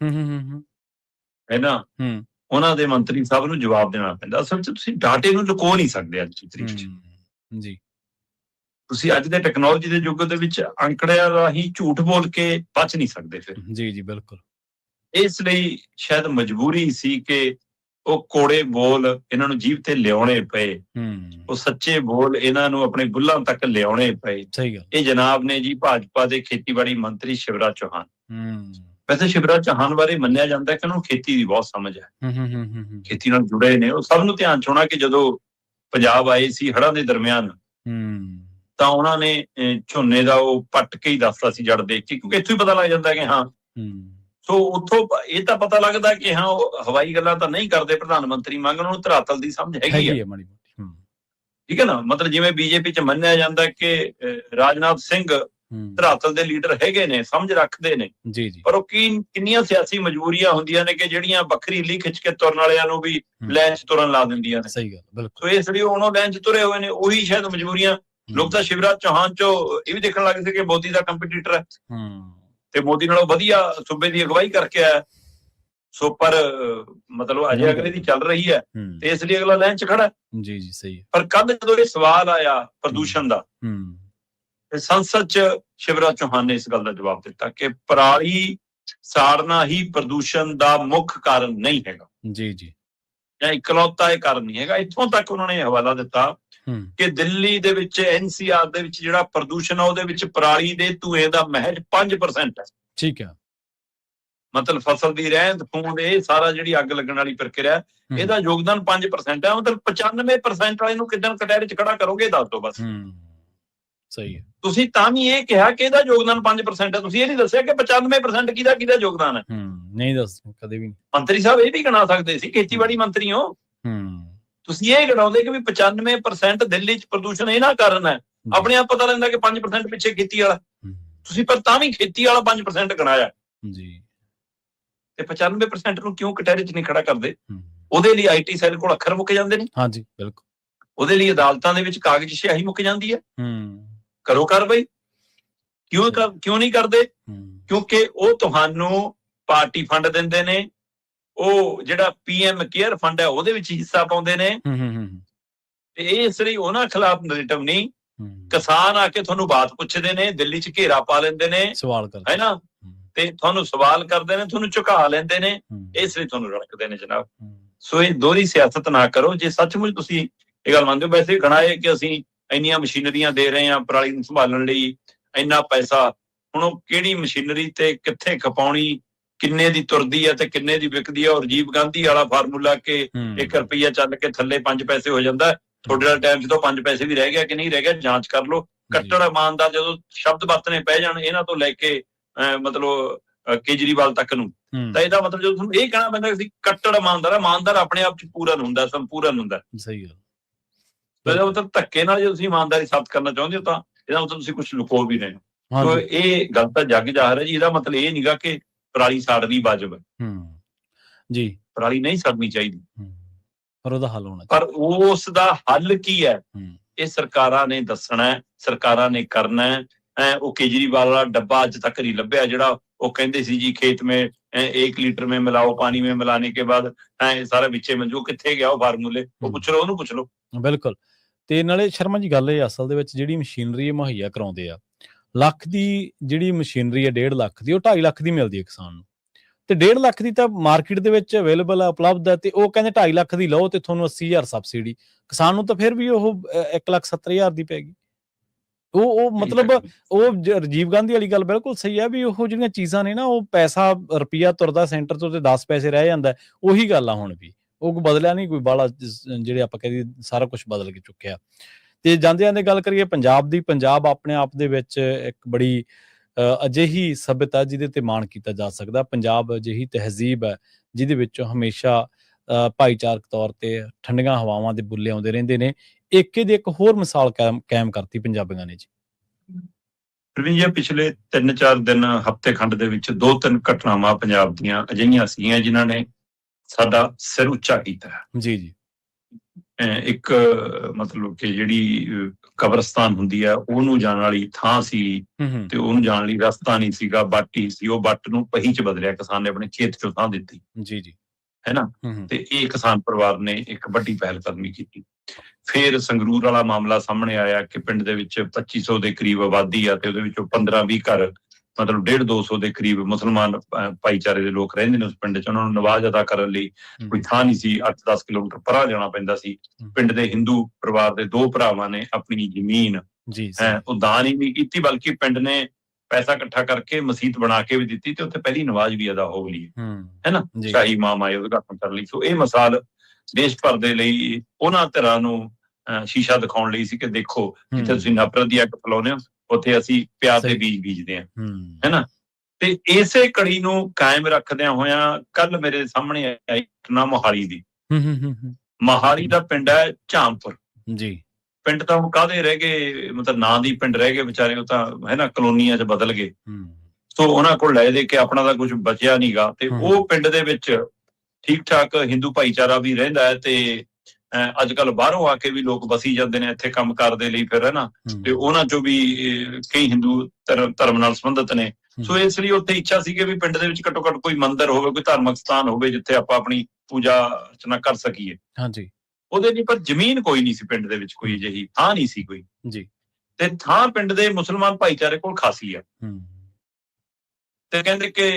ਹੈ ਨਾ, ਉਹਨਾਂ ਦੇ ਮੰਤਰੀ ਸਾਹਿਬ ਨੂੰ ਜਵਾਬ ਦੇਣਾ ਪੈਂਦਾ। ਅਸਲ 'ਚ ਤੁਸੀਂ ਡਾਟੇ ਨੂੰ ਲੁਕੋ ਨਹੀਂ ਸਕਦੇ ਅੱਜ ਦੀ ਤਰੀਕ 'ਚ ਜੀ। ਤੁਸੀਂ ਅੱਜ ਦੇ ਟੈਕਨੋਲੋਜੀ ਦੇ ਯੁੱਗ ਦੇ ਵਿੱਚ ਅੰਕੜਿਆਂ ਰਾਹੀਂ ਝੂਠ ਬੋਲ ਕੇ ਬਚ ਨਹੀਂ ਸਕਦੇ ਫਿਰ। ਜੀ ਬਿਲਕੁਲ। ਇਸ ਲਈ ਸ਼ਾਇਦ ਮਜਬੂਰੀ ਸੀ ਕਿ ਉਹ ਕੋੜੇ ਬੋਲ ਇਹਨਾਂ ਨੂੰ ਜੀਭ ਤੇ ਲਿਆਉਣੇ ਪਏ, ਉਹ ਸੱਚੇ ਬੋਲ ਇਹਨਾਂ ਨੂੰ ਆਪਣੇ ਬੁੱਲਾਂ ਤੱਕ ਲਿਆਉਣੇ ਪਏ। ਸਹੀ ਗੱਲ। ਇਹ ਜਨਾਬ ਨੇ ਜੀ ਭਾਜਪਾ ਦੇ ਖੇਤੀਬਾੜੀ ਮੰਤਰੀ ਸ਼ਿਵਰਾਜ ਚੌਹਾਨ। ਵੈਸੇ ਸ਼ਿਵਰਾਜ ਚੌਹਾਨ ਬਾਰੇ ਮੰਨਿਆ ਜਾਂਦਾ ਕਿ ਉਹਨਾਂ ਨੂੰ ਖੇਤੀ ਦੀ ਬਹੁਤ ਸਮਝ ਹੈ, ਖੇਤੀ ਨਾਲ ਜੁੜੇ ਨੇ। ਉਹ ਸਭ ਨੂੰ ਧਿਆਨ 'ਚ ਹੋਣਾ ਕਿ ਜਦੋਂ ਪੰਜਾਬ ਆਏ ਸੀ ਹੜ੍ਹਾਂ ਦੇ ਦਰਮਿਆਨ, ਤਾਂ ਉਹਨਾਂ ਨੇ ਝੋਨੇ ਦਾ ਉਹ ਪੱਟ ਕੇ ਹੀ ਦੱਸਦਾ ਸੀ ਜੜ ਦੇਖ ਕੇ, ਕਿਉਂਕਿ ਇੱਥੋਂ ਹੀ ਪਤਾ ਲੱਗ ਜਾਂਦਾ ਕਿ ਹਾਂ। ਸੋ ਉੱਥੋਂ ਇਹ ਤਾਂ ਪਤਾ ਲੱਗਦਾ ਕਿ ਹਾਂ ਉਹ ਹਵਾਈ ਗੱਲਾਂ ਤਾਂ ਨਹੀਂ ਕਰਦੇ ਪ੍ਰਧਾਨ ਮੰਤਰੀ ਮੰਗਣ, ਉਹਨੂੰ ਧਰਾਤਲ ਦੀ ਸਮਝ ਹੈਗੀ ਹੈ। ਠੀਕ ਹੈ ਨਾ, ਮਤਲਬ ਜਿਵੇਂ BJP 'ਚ ਮੰਨਿਆ ਜਾਂਦਾ ਕਿ ਰਾਜਨਾਥ ਸਿੰਘ ਧਰਾਤਲ ਦੇ ਲੀਡਰ ਹੈਗੇ ਨੇ, ਸਮਝ ਰੱਖਦੇ ਨੇ, ਪਰ ਉਹ ਕਿੰਨੀਆਂ ਸਿਆਸੀ ਮਜਬੂਰੀਆਂ ਹੁੰਦੀਆਂ ਨੇ ਕਿ ਜਿਹੜੀਆਂ ਵੱਖਰੀ ਲੀ ਖਿੱਚ ਕੇ ਤੁਰਨ ਵਾਲਿਆਂ ਨੂੰ ਵੀ ਲਾਈਨ 'ਚ ਤੁਰਨ ਲਾ ਦਿੰਦੀਆਂ ਨੇ। ਸਹੀ ਗੱਲ, ਬਿਲਕੁਲ। ਸੋ ਇਸ ਲਈ ਹੁਣ ਉਹ ਲਾਈਨ 'ਚ ਤੁਰੇ ਹੋਏ ਨੇ, ਉਹੀ ਸ਼ਾਇਦ ਮਜਬੂਰੀਆਂ। ਲੋਕ ਤਾਂ ਸ਼ਿਵਰਾਜ ਚੌਹਾਨ 'ਚੋਂ ਇਹ ਵੀ ਦੇਖਣ ਲੱਗ ਸੀ ਕਿ ਮੋਦੀ ਦਾ ਕੰਪੀਟੀਟਰ ਹੈ ਤੇ ਮੋਦੀ ਨਾਲੋਂ ਵਧੀਆ ਸੂਬੇ ਦੀ ਅਗਵਾਈ ਕਰਕੇ ਆਇਆ। ਸੋ ਪਰ ਮਤਲਬ ਅਜੇ ਅਗਲੇ ਦੀ ਚੱਲ ਰਹੀ ਹੈ ਤੇ ਇਸ ਲਈ ਅਗਲਾ ਲਾਈਨ 'ਚ ਖੜਾ ਹੈ। ਜੀ ਸਹੀ ਹੈ। ਪਰ ਕੱਲ ਜਦੋਂ ਇਹ ਸਵਾਲ ਆਇਆ ਪ੍ਰਦੂਸ਼ਣ ਦਾ, ਤੇ ਸੰਸਦ 'ਚ ਸ਼ਿਵਰਾਜ ਚੌਹਾਨ ਨੇ ਇਸ ਗੱਲ ਦਾ ਜਵਾਬ ਦਿੱਤਾ ਕਿ ਪਰਾਲੀ ਸਾੜਨਾ ਹੀ ਪ੍ਰਦੂਸ਼ਣ ਦਾ ਮੁੱਖ ਕਾਰਨ ਨਹੀਂ ਹੈਗਾ, ਜਾਂ ਇਕਲੌਤਾ ਇਹ ਕਾਰਨ ਨਹੀਂ ਹੈਗਾ। ਇੱਥੋਂ ਤੱਕ ਉਹਨਾਂ ਨੇ ਹਵਾਲਾ ਦਿੱਤਾ ਕਿ ਦਿੱਲੀ ਦੇ ਵਿੱਚ NCR ਦੇ ਵਿੱਚ ਜਿਹੜਾ ਪ੍ਰਦੂਸ਼ਣ ਆ ਉਹਦੇ ਵਿੱਚ ਪਰਾਲੀ ਦੇ ਧੂਏ ਦਾ ਮਹਿਜ 5% ਹੈ। ਠੀਕ ਹੈ। ਮਤਲਬ ਫਸਲ ਦੀ ਰਹਿੰਦ ਖੂੰਹਦ, ਇਹ ਸਾਰਾ ਜਿਹੜੀ ਅੱਗ ਲੱਗਣ ਵਾਲੀ ਪ੍ਰਕਿਰਿਆ, ਇਹਦਾ ਯੋਗਦਾਨ 5% ਹੈ। ਮਤਲਬ 95% ਵਾਲੇ ਨੂੰ ਕਿੱਦਾਂ ਕਟਹਿਰੇ 'ਚ ਖੜਾ ਕਰੋਗੇ, ਦੱਸ ਦਿਓ ਬਸ। ਸਹੀ ਹੈ। ਤੁਸੀਂ ਤਾਂ ਵੀ ਇਹ ਕਿਹਾ ਕਿ ਇਹਦਾ ਯੋਗਦਾਨ 5% ਹੈ, ਤੁਸੀਂ ਇਹ ਨਹੀਂ ਦੱਸਿਆ ਕਿ 95% ਕਿਹਦਾ ਯੋਗਦਾਨ ਹੈ। ਨਹੀਂ ਦੱਸ ਕਦੇ ਵੀ। ਮੰਤਰੀ ਸਾਹਿਬ ਇਹ ਵੀ ਗਿਣਾ ਸਕਦੇ ਸੀ, ਖੇਤੀਬਾੜੀ ਮੰਤਰੀ ਹੋ ਤੁਸੀਂ, ਇਹ ਗਿਣਾਉਂਦੇ ਕਿ ਵੀ 95% ਦਿੱਲੀ 'ਚ ਪ੍ਰਦੂਸ਼ਣ ਇਹਨਾਂ ਕਾਰਨ ਹੈ। ਆਪਣੇ ਆਪ ਪਤਾ ਰਹਿੰਦਾ ਕਿ 5% ਪਿੱਛੇ ਖੇਤੀ ਵਾਲਾ, ਤੁਸੀਂ ਪਰ ਤਾਂ ਵੀ ਖੇਤੀ ਵਾਲਾ 5% ਗਿਣਾਇਆ ਜੀ। ਤੇ 95% ਨੂੰ ਕਿਉਂ ਕਟਹਿਰੇ 'ਚ ਨਹੀਂ ਖੜਾ ਕਰਦੇ? ਉਹਦੇ ਲਈ IT ਸੈੱਲ ਕੋਲ ਅੱਖਰ ਮੁੱਕ ਜਾਂਦੇ ਨੇ। ਹਾਂਜੀ ਬਿਲਕੁਲ। ਉਹਦੇ ਲਈ ਅਦਾਲਤਾਂ ਦੇ ਵਿੱਚ ਕਾਗਜ਼ ਸਿਆਹੀ ਮੁੱਕ ਜਾਂਦੀ ਹੈ। ਕਰੋ ਕਾਰਵਾਈ। ਕਿਉਂ ਨਹੀਂ ਕਰਦੇ? ਕਿਉਂਕਿ ਉਹ ਤੁਹਾਨੂੰ ਪਾਰਟੀ ਫੰਡ ਦਿੰਦੇ ਨੇ, ਉਹ ਜਿਹੜਾ PM ਕੇਅਰ ਫੰਡ ਹੈ ਉਹਦੇ ਵਿੱਚ ਹਿੱਸਾ ਪਾਉਂਦੇ ਨੇ, ਤੇ ਇਸ ਲਈ ਉਹਨਾਂ ਖਿਲਾਫ ਨੈਰੇਟਿਵ ਨਹੀਂ। ਕਿਸਾਨ ਆ ਕੇ ਤੁਹਾਨੂੰ ਬਾਤ ਪੁੱਛਦੇ ਨੇ, ਦਿੱਲੀ 'ਚ ਘੇਰਾ ਪਾ ਲੈਂਦੇ ਨੇ, ਸਵਾਲ ਕਰਦੇ ਹੈ ਨਾ, ਤੇ ਤੁਹਾਨੂੰ ਸਵਾਲ ਕਰਦੇ ਨੇ, ਤੁਹਾਨੂੰ ਝੁਕਾ ਲੈਂਦੇ ਨੇ, ਇਸ ਲਈ ਤੁਹਾਨੂੰ ਰੜਕਦੇ ਨੇ ਜਨਾਬ। ਸੋ ਇਹ ਦੋਹਰੀ ਸਿਆਸਤ ਨਾ ਕਰੋ ਜੇ ਸੱਚਮੁੱਚ ਤੁਸੀਂ ਇਹ ਗੱਲ ਮੰਨਦੇ ਹੋ। ਵੈਸੇ ਗਣਾਏ ਕਿ ਅਸੀਂ ਇੰਨੀਆਂ ਮਸ਼ੀਨਰੀਆਂ ਦੇ ਰਹੇ ਹਾਂ ਪਰਾਲੀ ਨੂੰ ਸੰਭਾਲਣ ਲਈ, ਇੰਨਾ ਪੈਸਾ, ਹੁਣ ਉਹ ਕਿਹੜੀ ਮਸ਼ੀਨਰੀ ਤੇ ਕਿੱਥੇ ਖਪਾਉਣੀ, ਕਿੰਨੇ ਦੀ ਤੁਰਦੀ ਹੈ ਤੇ ਕਿੰਨੇ ਦੀ ਵਿਕਦੀ ਹੈ। ਔਰ ਰਾਜੀਵ ਗਾਂਧੀ ਵਾਲਾ ਫਾਰਮੂਲਾ ਕਿ 1 ਰੁਪਈਆ ਚੱਲ ਕੇ ਥੱਲੇ 5 ਪੈਸੇ ਹੋ ਜਾਂਦਾ, ਤੁਹਾਡੇ ਵਾਲੇ ਟਾਈਮ 'ਚ ਤਾਂ 5 ਪੈਸੇ ਵੀ ਰਹਿ ਗਿਆ ਕਿ ਨਹੀਂ ਰਹਿ ਗਿਆ, ਜਾਂਚ ਕਰ ਲਓ। ਕੱਟੜ ਇਮਾਨਦਾਰ ਜਦੋਂ ਸ਼ਬਦ ਵਰਤਣੇ ਪੈ ਜਾਣ ਇਹਨਾਂ ਤੋਂ ਲੈ ਕੇ ਮਤਲਬ ਕੇਜਰੀਵਾਲ ਤੱਕ ਨੂੰ, ਤਾਂ ਇਹਦਾ ਮਤਲਬ ਜਦੋਂ ਤੁਹਾਨੂੰ ਇਹ ਕਹਿਣਾ ਪੈਂਦਾ ਸੀ ਕੱਟੜ ਇਮਾਨਦਾਰ, ਇਮਾਨਦਾਰ ਆਪਣੇ ਆਪ 'ਚ ਪੂਰਨ ਹੁੰਦਾ, ਸੰਪੂਰਨ ਹੁੰਦਾ। ਸਹੀ ਗੱਲ। ਇਹਦਾ ਮਤਲਬ ਧੱਕੇ ਨਾਲ ਜੇ ਤੁਸੀਂ ਇਮਾਨਦਾਰੀ ਸਾਬਤ ਕਰਨਾ ਚਾਹੁੰਦੇ ਹੋ ਤਾਂ ਇਹਦਾ ਮਤਲਬ ਤੁਸੀਂ ਕੁਝ ਲੁਕੋ ਵੀ ਰਹੇ ਹੋ। ਇਹ ਗੱਲ ਤਾਂ ਜੱਗ ਜ਼ਾਹਰ ਹੈ ਜੀ। ਇਹਦਾ ਮਤਲਬ ਇਹ ਨਹੀਂਗਾ ਕਿ ਪਰਾਲੀ ਸਾੜਨੀ ਵਾਜਬ ਹੈ ਜੀ, ਪਰਾਲੀ ਨਹੀਂ ਸਾੜਨੀ ਚਾਹੀਦੀ, ਪਰ ਉਹਦਾ ਹੱਲ ਹੋਣਾ, ਪਰ ਉਸ ਦਾ ਹੱਲ ਕੀ ਹੈ ਇਹ ਸਰਕਾਰਾਂ ਨੇ ਦੱਸਣਾ, ਸਰਕਾਰਾਂ ਨੇ ਕਰਨਾ ਹੈ। ਉਹ ਕੇਜਰੀਵਾਲ ਵਾਲਾ ਡੱਬਾ ਅੱਜ ਤੱਕ ਨਹੀਂ ਲੱਭਿਆ ਜਿਹੜਾ ਉਹ ਕਹਿੰਦੇ ਸੀ ਜੀ ਖੇਤ ਮੇਂ 1 ਲੀਟਰ में मिलाओ, पानी में मिलाने के बाद ਸਾਰਾ ਵਿੱਚੇ ਮਿਲ ਜਾਊ। ਕਿੱਥੇ ਗਿਆ ਉਹ ਫਾਰਮੂਲੇ? ਉਹ ਪੁੱਛ ਲਓ, ਉਹਨੂੰ ਪੁੱਛ ਲਓ। ਬਿਲਕੁਲ। ਤੇ ਨਾਲੇ ਸ਼ਰਮਾ ਜੀ ਗੱਲ ਇਹ ਅਸਲ ਦੇ ਵਿੱਚ ਜਿਹੜੀ ਮਸ਼ੀਨਰੀ ਮੁਹੱਈਆ ਕਰਾਉਂਦੇ ਆ, ਲੱਖ ਦੀ ਜਿਹੜੀ ਮਸ਼ੀਨਰੀ ਹੈ 1.5 ਲੱਖ ਦੀ, ਉਹ 2.5 ਲੱਖ ਦੀ ਮਿਲਦੀ ਹੈ ਕਿਸਾਨ ਨੂੰ, ਤੇ 1.5 ਲੱਖ ਦੀ ਤਾਂ ਮਾਰਕੀਟ ਦੇ ਵਿੱਚ ਅਵੇਲੇਬਲ ਹੈ, ਉਪਲਬਧ ਹੈ, ਤੇ ਉਹ ਕਹਿੰਦੇ 2.5 ਲੱਖ ਦੀ ਲਓ ਤੇ ਤੁਹਾਨੂੰ 80,000 ਸਬਸਿਡੀ। ਕਿਸਾਨ ਨੂੰ ਤਾਂ ਫਿਰ ਵੀ ਉਹ 1,70,000 ਦੀ ਪੈਗੀ। ਉਹ ਮਤਲਬ ਉਹ ਰਾਜੀਵ ਗਾਂਧੀ ਵਾਲੀ ਗੱਲ ਬਿਲਕੁਲ ਸਹੀ ਹੈ ਵੀ ਉਹ ਜਿਹੜੀਆਂ ਚੀਜ਼ਾਂ ਨੇ ਨਾ, ਉਹ ਪੈਸਾ ਰੁਪਈਆ ਤੁਰਦਾ ਸੈਂਟਰ ਤੋਂ ਤੇ 10 ਪੈਸੇ ਰਹਿ ਜਾਂਦਾ। ਉਹੀ ਗੱਲ ਆ ਹੁਣ ਵੀ, ਉਹ ਬਦਲਿਆ ਨਹੀਂ ਕੋਈ ਬਾਹਲਾ, ਜਿਹੜੇ ਆਪਾਂ ਕਹਿੰਦੇ ਸਾਰਾ ਕੁਝ ਬਦਲ ਕੇ ਚੁੱਕਿਆ। ਤੇ ਜਾਂਦੇ ਗੱਲ ਕਰੀਏ ਪੰਜਾਬ ਦੀ, ਪੰਜਾਬ ਆਪਣੇ ਆਪ ਦੇ ਵਿੱਚ ਇੱਕ ਬੜੀ ਅਜਿਹੀ ਸੱਭਿਅਤਾ ਜਿਹਦੇ ਤੇ ਮਾਣ ਕੀਤਾ ਜਾ ਸਕਦਾ। ਪੰਜਾਬ ਅਜਿਹੀ ਤਹਿਜ਼ੀਬ ਹੈ ਜਿਹਦੇ ਵਿੱਚੋਂ ਹਮੇਸ਼ਾ ਭਾਈਚਾਰਕ ਤੌਰ ਤੇ ਠੰਡੀਆਂ ਹਵਾਵਾਂ ਦੇ ਬੁੱਲੇ ਆਉਂਦੇ ਰਹਿੰਦੇ ਨੇ। ਏਕੇ ਦੀ ਇੱਕ ਹੋਰ ਮਿਸਾਲ ਕਾਇਮ ਕਰਤੀ ਪੰਜਾਬੀਆਂ ਨੇ ਜੀ। ਪ੍ਰਵੀਨ ਜੀ, ਪਿਛਲੇ 3-4 ਦਿਨ, ਹਫ਼ਤੇ ਖੰਡ ਦੇ ਵਿੱਚ 2-3 ਘਟਨਾਵਾਂ ਪੰਜਾਬ ਦੀਆਂ ਅਜਿਹੀਆਂ ਸੀਗੀਆਂ ਜਿਨ੍ਹਾਂ ਨੇ ਸਾਡਾ ਸਿਰ ਉੱਚਾ ਕੀਤਾ ਜੀ ਜੀ। ਇੱਕ ਮਤਲਬ ਕਿ ਜਿਹੜੀ ਕਬਰਸਤਾਨ ਹੁੰਦੀ ਹੈ ਉਹਨੂੰ ਜਾਣ ਵਾਲੀ ਥਾਂ ਸੀ ਤੇ ਉਹਨੂੰ ਜਾਣ ਲਈ ਰਸਤਾ ਨਹੀਂ ਸੀਗਾ, ਵੱਟ ਹੀ ਸੀ। ਉਹ ਵੱਟ ਨੂੰ ਪਹੀ 'ਚ ਬਦਲਿਆ, ਕਿਸਾਨ ਨੇ ਆਪਣੇ ਖੇਤ 'ਚੋਂ ਥਾਂ ਦਿੱਤੀ ਜੀ ਜੀ, ਹੈ ਨਾ। ਤੇ ਇਹ ਕਿਸਾਨ ਪਰਿਵਾਰ ਨੇ ਇੱਕ ਵੱਡੀ ਪਹਿਲ ਕਦਮੀ ਕੀਤੀ। ਫਿਰ ਸੰਗਰੂਰ ਵਾਲਾ ਮਾਮਲਾ ਸਾਹਮਣੇ ਆਇਆ ਕਿ ਪਿੰਡ ਦੇ ਵਿੱਚ 2500 ਦੇ ਕਰੀਬ ਆਬਾਦੀ ਆ ਤੇ ਉਹਦੇ ਵਿੱਚੋਂ 15-20 ਘਰ, ਮਤਲਬ 150-200 ਦੇ ਕਰੀਬ ਮੁਸਲਮਾਨ ਭਾਈਚਾਰੇ ਦੇ ਲੋਕ ਰਹਿੰਦੇ ਨੇ ਉਸ ਪਿੰਡ 'ਚ। ਉਹਨਾਂ ਨੂੰ ਨਵਾਜ਼ ਅਦਾ ਕਰਨ ਲਈ ਕੋਈ ਥਾਂ ਨਹੀਂ ਸੀ, 8-10 ਕਿਲੋਮੀਟਰ ਪਰਾਂ ਜਾਣਾ ਪੈਂਦਾ ਸੀ। ਪਿੰਡ ਦੇ ਹਿੰਦੂ ਪਰਿਵਾਰ ਦੇ 2 ਭਰਾਵਾਂ ਨੇ ਆਪਣੀ ਜ਼ਮੀਨ ਉਹ ਦਾਨ ਹੀ ਨਹੀਂ ਕੀਤੀ, ਬਲਕਿ ਪਿੰਡ ਨੇ ਪੈਸਾ ਇਕੱਠਾ ਕਰਕੇ ਮਸੀਤ ਬਣਾ ਕੇ ਵੀ ਦਿੱਤੀ ਤੇ ਉੱਥੇ ਪਹਿਲੀ ਨਵਾਜ਼ ਵੀ ਅਦਾ ਹੋ ਗਈ, ਹੈ ਨਾ। ਸ਼ਾਹੀ ਇਮਾਮ ਆਏ ਉਦਘਾਟਨ ਕਰਨ ਲਈ। ਸੋ ਇਹ ਮਿਸਾਲ ਦੇਸ਼ ਭਰ ਦੇ ਲਈ ਉਹਨਾਂ ਧਿਰਾਂ ਨੂੰ ਸ਼ੀਸ਼ਾ ਦਿਖਾਉਣ ਲਈ ਸੀ ਕਿ ਦੇਖੋ, ਜਿੱਥੇ ਤੁਸੀਂ ਨਫ਼ਰਤ ਦੀ ਅੱਗ ਫੈਲਾਉਂਦੇ ਹੋ ਉੱਥੇ ਅਸੀਂ ਪਿਆਰ ਦੇ ਬੀਜ ਬੀਜਦੇ ਹਾਂ, ਹੈ ਨਾ। ਤੇ ਇਸੇ ਕੜੀ ਨੂੰ ਕਾਇਮ ਰੱਖਦਿਆਂ ਹੋਇਆਂ ਕੱਲ ਮੇਰੇ ਸਾਹਮਣੇ ਆਈ ਘਟਨਾ ਮੋਹਾਲੀ ਦੀ। ਮੋਹਾਲੀ ਦਾ ਪਿੰਡ ਹੈ ਝਾਮਪੁਰ ਜੀ। ਪਿੰਡ ਤਾਂ ਹੁਣ ਕਾਹਦੇ ਰਹਿ ਗਏ, ਮਤਲਬ ਨਾਂ ਦੀ ਪਿੰਡ ਰਹਿ ਗਏ ਵਿਚਾਰੇ, ਉਹ ਤਾਂ ਹੈ ਨਾ ਕਲੋਨੀਆਂ 'ਚ ਬਦਲ ਗਏ। ਸੋ ਉਹਨਾਂ ਕੋਲ ਲੈ ਦੇ ਕੇ ਆਪਣਾ ਤਾਂ ਕੁਝ ਬਚਿਆ ਨੀ ਗਾ। ਤੇ ਉਹ ਪਿੰਡ ਦੇ ਵਿੱਚ ਠੀਕ ਠਾਕ ਹਿੰਦੂ ਭਾਈਚਾਰਾ ਵੀ ਰਹਿੰਦਾ ਹੈ ਤੇ ਅੱਜ ਕੱਲ ਬਾਹਰੋਂ ਆ ਕੇ ਵੀ ਲੋਕ ਵਸੀ ਜਾਂਦੇ ਨੇ ਇੱਥੇ ਕੰਮ ਕਾਰ ਦੇ ਲਈ, ਫਿਰ ਹੈ ਨਾ। ਤੇ ਉਹਨਾਂ ਚੋਂ ਵੀ ਕਈ ਹਿੰਦੂ ਧਰਮ ਨਾਲ ਸੰਬੰਧਿਤ ਨੇ। ਸੋ ਇਸ ਲਈ ਉੱਥੇ ਇੱਛਾ ਸੀ ਕਿ ਵੀ ਪਿੰਡ ਦੇ ਵਿੱਚ ਘੱਟੋ ਘੱਟ ਕੋਈ ਮੰਦਿਰ ਹੋਵੇ, ਕੋਈ ਧਾਰਮਿਕ ਸਥਾਨ ਹੋਵੇ ਜਿੱਥੇ ਆਪਾਂ ਆਪਣੀ ਪੂਜਾ ਅਰਚਨਾ ਕਰ ਸਕੀਏ। ਹਾਂਜੀ। ਉਹਦੇ ਲਈ ਪਰ ਜ਼ਮੀਨ ਕੋਈ ਨਹੀਂ ਸੀ ਪਿੰਡ ਦੇ ਵਿੱਚ, ਕੋਈ ਅਜਿਹੀ ਥਾਂ ਨਹੀਂ ਸੀ ਕੋਈ ਜੀ। ਤੇ ਥਾਂ ਪਿੰਡ ਦੇ ਮੁਸਲਮਾਨ ਭਾਈਚਾਰੇ ਕੋਲ ਖਾਸੀ ਆ। ਤੇ ਕਹਿੰਦੇ ਕਿ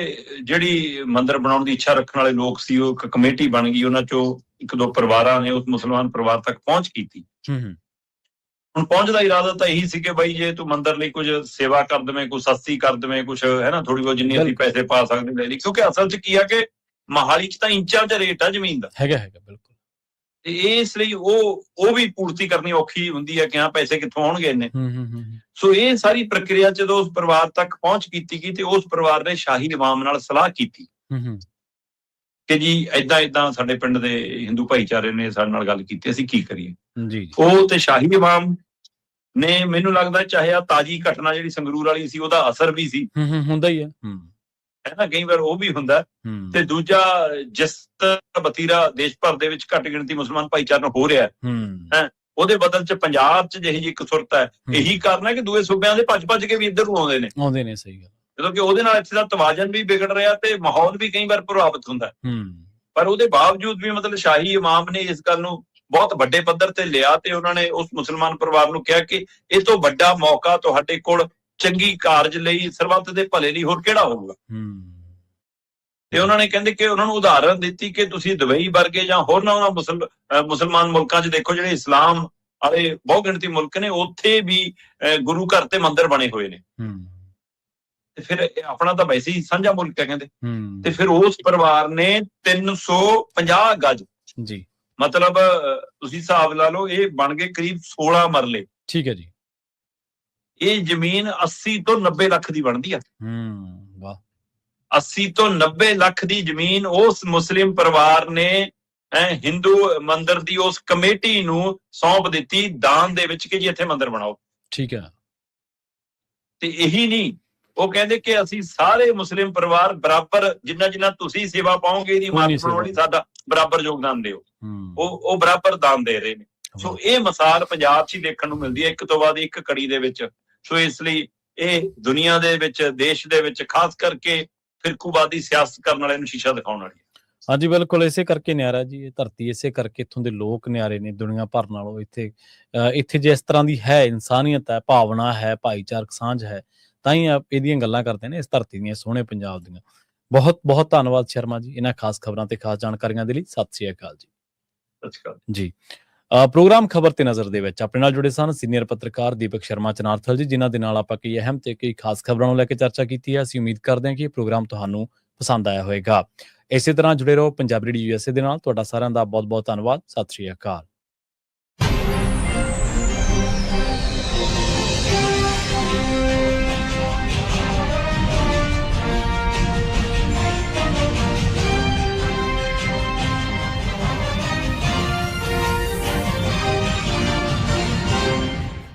ਜਿਹੜੀ ਮੰਦਿਰ ਬਣਾਉਣ ਦੀ ਇੱਛਾ ਰੱਖਣ ਵਾਲੇ ਲੋਕ ਸੀ, ਉਹ ਇੱਕ ਕਮੇਟੀ ਬਣ ਗਈ। ਉਹਨਾਂ ਚੋਂ 1-2 ਪਰਿਵਾਰਾਂ ਨੇ ਉਸ ਮੁਸਲਮਾਨ ਪਰਿਵਾਰ ਤੱਕ ਪਹੁੰਚ ਕੀਤੀ। ਹੁਣ ਪਹੁੰਚ ਦਾ ਇਰਾਦਾ ਤਾਂ ਇਹੀ ਸੀ ਕਿ ਬਾਈ ਜੇ ਤੂੰ ਮੰਦਿਰ ਲਈ ਕੁਝ ਸੇਵਾ ਕਰ ਦੇਵੇਂ, ਕੁਝ ਸਸਤੀ ਕਰ ਦੇਵੇਂ, ਕੁਝ ਹੈ ਨਾ, ਥੋੜੀ ਬਹੁਤ ਜਿੰਨੀ ਅਸੀਂ ਪੈਸੇ ਪਾ ਸਕਦੇ ਲੈ ਲਈ। ਕਿਉਂਕਿ ਅਸਲ 'ਚ ਕੀ ਆ ਕਿ ਮੋਹਾਲੀ 'ਚ ਤਾਂ ਇੰਚਾਂ 'ਚ ਰੇਟ ਆ ਜ਼ਮੀਨ ਦਾ, ਹੈਗਾ ਬਿਲਕੁਲ। ਤੇ ਇਸ ਲਈ ਉਹ ਵੀ ਪੂਰਤੀ ਕਰਨੀ ਔਖੀ ਹੁੰਦੀ ਹੈ ਕਿ ਹਾਂ ਪੈਸੇ ਕਿੱਥੋਂ ਆਉਣਗੇ ਇੰਨੇ। ਸੋ ਇਹ ਸਾਰੀ ਪ੍ਰਕਿਰਿਆ ਜਦੋਂ ਉਸ ਪਰਿਵਾਰ ਤੱਕ ਪਹੁੰਚ ਕੀਤੀ ਗਈ ਤੇ ਉਸ ਪਰਿਵਾਰ ਨੇ ਸ਼ਾਹੀ ਇਮਾਮ ਨਾਲ ਸਲਾਹ ਕੀਤੀ ਕਿ ਜੀ ਏਦਾਂ ਸਾਡੇ ਪਿੰਡ ਦੇ ਹਿੰਦੂ ਭਾਈਚਾਰੇ ਨੇ ਸਾਡੇ ਨਾਲ ਗੱਲ ਕੀਤੀ, ਅਸੀਂ ਕੀ ਕਰੀਏ ਜੀ। ਉਹ ਤੇ ਸ਼ਾਹੀ ਇਮਾਮ ਨੇ, ਮੈਨੂੰ ਲੱਗਦਾ ਚਾਹੇ ਆ ਤਾਜੀ ਘਟਨਾ ਜਿਹੜੀ ਸੰਗਰੂਰ ਵਾਲੀ ਸੀ ਉਹਦਾ ਅਸਰ ਵੀ ਸੀ, ਹੁੰਦਾ ਹੀ ਹੈ ਨਾ, ਕਈ ਵਾਰ ਉਹ ਵੀ ਹੁੰਦਾ। ਤੇ ਦੂਜਾ, ਜਿਸ ਵਤੀਰਾ ਦੇਸ਼ ਭਰ ਦੇ ਵਿੱਚ ਘੱਟ ਗਿਣਤੀ ਮੁਸਲਮਾਨ ਭਾਈਚਾਰਾ ਹੋ ਰਿਹਾ ਹੈ, ਉਹਦੇ ਬਦਲ 'ਚ ਪੰਜਾਬ 'ਚ ਜਿਹੀ ਇੱਕ ਸੁਰਤ ਹੈ, ਇਹੀ ਕਾਰਨ ਹੈ ਕਿ ਦੂਏ ਸੂਬਿਆਂ ਦੇ ਭੱਜ ਕੇ ਵੀ ਇੱਧਰ ਨੂੰ ਆਉਂਦੇ ਨੇ। ਸਹੀ ਗੱਲ। ਜਦੋਂ ਕਿ ਉਹਦੇ ਨਾਲ ਇੱਥੇ ਦਾ ਤਵਾਜ਼ਨ ਵੀ ਵਿਗੜ ਰਿਹਾ ਤੇ ਮਾਹੌਲ ਵੀ ਕਈ ਵਾਰ ਪ੍ਰਭਾਵਿਤ ਹੁੰਦਾ। ਪਰ ਉਹਦੇ ਬਾਵਜੂਦ ਵੀ ਮਤਲਬ ਸ਼ਾਹੀ ਇਮਾਮ ਨੇ ਇਸ ਗੱਲ ਨੂੰ ਬਹੁਤ ਵੱਡੇ ਪੱਧਰ ਤੇ ਲਿਆ ਤੇ ਉਹਨਾਂ ਨੇ ਉਸ ਮੁਸਲਮਾਨ ਪਰਿਵਾਰ ਨੂੰ ਕਿਹਾ ਕਿ ਇਹ ਤੋਂ ਵੱਡਾ ਮੌਕਾ ਤੁਹਾਡੇ ਕੋਲ ਚੰਗੀ ਕਾਰਜ ਲਈ, ਸਰਬੱਤ ਦੇ ਭਲੇ ਲਈ ਹੋਰ ਕਿਹੜਾ ਹੋਊਗਾ। ਤੇ ਉਹਨਾਂ ਨੇ ਕਹਿੰਦੇ ਕਿ ਉਹਨਾਂ ਨੂੰ ਉਦਾਹਰਨ ਦਿੱਤੀ ਕਿ ਤੁਸੀਂ ਦੁਬਈ ਵਰਗੇ ਜਾਂ ਹੋਰ ਨਾ ਮੁਸਲਮਾਨ ਮੁਲਕਾਂ 'ਚ ਦੇਖੋ, ਜਿਹੜੇ ਇਸਲਾਮ ਵਾਲੇ ਬਹੁਤ ਗਿਣਤੀ ਮੁਲਕ ਨੇ, ਉੱਥੇ ਵੀ ਗੁਰੂ ਘਰ ਤੇ ਮੰਦਿਰ ਬਣੇ ਹੋਏ ਨੇ। ਤੇ ਫਿਰ ਆਪਣਾ ਤਾਂ ਵੈਸੇ ਹੀ ਸਾਂਝਾ ਮੁਲਕ ਹੈ ਕਹਿੰਦੇ। ਤੇ ਫਿਰ ਉਸ ਪਰਿਵਾਰ ਨੇ 350 ਗਜ, ਜੀ ਮਤਲਬ ਤੁਸੀਂ ਹਿਸਾਬ ਲਾ ਲਓ, ਇਹ ਬਣ ਗਏ ਕਰੀਬ 16 ਮਰਲੇ। ਠੀਕ ਹੈ ਜੀ। ਇਹ ਜ਼ਮੀਨ 80 ਤੋਂ 90 ਲੱਖ ਦੀ ਬਣਦੀ ਆ। ਵਾਹ। 80 ਤੋਂ 90 ਲੱਖ ਦੀ ਜ਼ਮੀਨ ਉਸ ਮੁਸਲਿਮ ਪਰਿਵਾਰ ਨੇ ਹਿੰਦੂ ਮੰਦਿਰ ਦੀ ਉਸ ਕਮੇਟੀ ਨੂੰ ਸੌਂਪ ਦਿੱਤੀ ਦਾਨ ਦੇ ਵਿੱਚ ਕਿ ਜੀ ਇੱਥੇ ਮੰਦਿਰ ਬਣਾਓ। ਠੀਕ ਹੈ। ਤੇ ਇਹੀ ਨਹੀਂ, ਉਹ ਕਹਿੰਦੇ ਕਿ ਅਸੀਂ ਸਾਰੇ ਮੁਸਲਿਮ ਪਰਿਵਾਰ ਬਰਾਬਰ, ਜਿੰਨਾ ਤੁਸੀਂ ਸੇਵਾ ਪਾਓਗੇ ਇਹਦੀ ਮਾਤ ਬਣਾਉਣ ਲਈ ਸਾਡਾ ਬਰਾਬਰ ਯੋਗਦਾਨ ਦਿਓ। ਉਹ ਬਰਾਬਰ ਦਾਨ ਦੇ ਰਹੇ ਨੇ। ਸੋ ਇਹ ਮਿਸਾਲ ਪੰਜਾਬ 'ਚ ਹੀ ਦੇਖਣ ਨੂੰ ਮਿਲਦੀ ਹੈ, ਇੱਕ ਤੋਂ ਬਾਅਦ ਇੱਕ ਕੜੀ ਦੇ ਵਿੱਚ। ਸੋ ਇਸ ਲਈ ਇਹ ਦੁਨੀਆ ਦੇ ਵਿੱਚ, ਦੇਸ਼ ਦੇ ਵਿੱਚ ਖਾਸ ਕਰਕੇ ਫਿਰਕੂਵਾਦੀ ਸਿਆਸਤ ਕਰਨ ਵਾਲਿਆਂ ਨੂੰ ਸ਼ੀਸ਼ਾ ਦਿਖਾਉਣ ਵਾਲੀ। ਹਾਂਜੀ, ਬਿਲਕੁਲ ਇਸੇ ਕਰਕੇ ਨਿਆਰਾ ਜੀ ਇਹ ਧਰਤੀ, ਇਸੇ ਕਰਕੇ ਇੱਥੋਂ ਦੇ ਲੋਕ ਨਿਆਰੇ ਨੇ ਦੁਨੀਆ ਭਰ ਨਾਲੋਂ। ਇੱਥੇ ਜੇ ਇਸ ਤਰ੍ਹਾਂ ਦੀ ਹੈ ਇਨਸਾਨੀਅਤ ਹੈ, ਭਾਵਨਾ ਹੈ, ਭਾਈਚਾਰਕ ਸਾਂਝ ਹੈ, ਤਾਂ ਹੀ ਇਹਦੀਆਂ ਗੱਲਾਂ ਕਰਦੇ ਨੇ ਇਸ ਧਰਤੀ ਦੀਆਂ, ਸੋਹਣੇ ਪੰਜਾਬ ਦੀਆਂ। ਬਹੁਤ ਬਹੁਤ ਧੰਨਵਾਦ ਸ਼ਰਮਾ ਜੀ ਇਹਨਾਂ ਖਾਸ ਖਬਰਾਂ ਤੇ ਖਾਸ ਜਾਣਕਾਰੀਆਂ ਦੇ ਲਈ। ਸਤਿ ਸ੍ਰੀ ਅਕਾਲ ਜੀ। ਸਤਿ ਸ਼੍ਰੀ ਅਕਾਲ ਜੀ। ਪ੍ਰੋਗਰਾਮ ਖਬਰ ਤੇ ਨਜ਼ਰ ਦੇ ਵਿੱਚ ਆਪਣੇ ਨਾਲ ਜੁੜੇ ਸਨ ਸੀਨੀਅਰ ਪੱਤਰਕਾਰ ਦੀਪਕ ਸ਼ਰਮਾ ਚਨਾਰਥਲ ਜੀ, ਜਿਨ੍ਹਾਂ ਦੇ ਨਾਲ ਆਪਾਂ ਕਈ ਅਹਿਮ ਤੇ ਕਈ ਖਾਸ ਖਬਰਾਂ ਨੂੰ ਲੈ ਕੇ ਚਰਚਾ ਕੀਤੀ ਹੈ। ਅਸੀਂ ਉਮੀਦ ਕਰਦੇ ਹਾਂ ਕਿ ਇਹ ਪ੍ਰੋਗਰਾਮ ਤੁਹਾਨੂੰ ਪਸੰਦ ਆਇਆ ਹੋਵੇਗਾ। ਇਸੇ ਤਰ੍ਹਾਂ ਜੁੜੇ ਰਹੋ ਪੰਜਾਬੀ ਰੇਡੀਓ USA ਦੇ ਨਾਲ। ਤੁਹਾਡਾ ਸਾਰਿਆਂ ਦਾ ਬਹੁਤ ਬਹੁਤ ਧੰਨਵਾਦ। ਸਤਿ ਸ੍ਰੀ ਅਕਾਲ।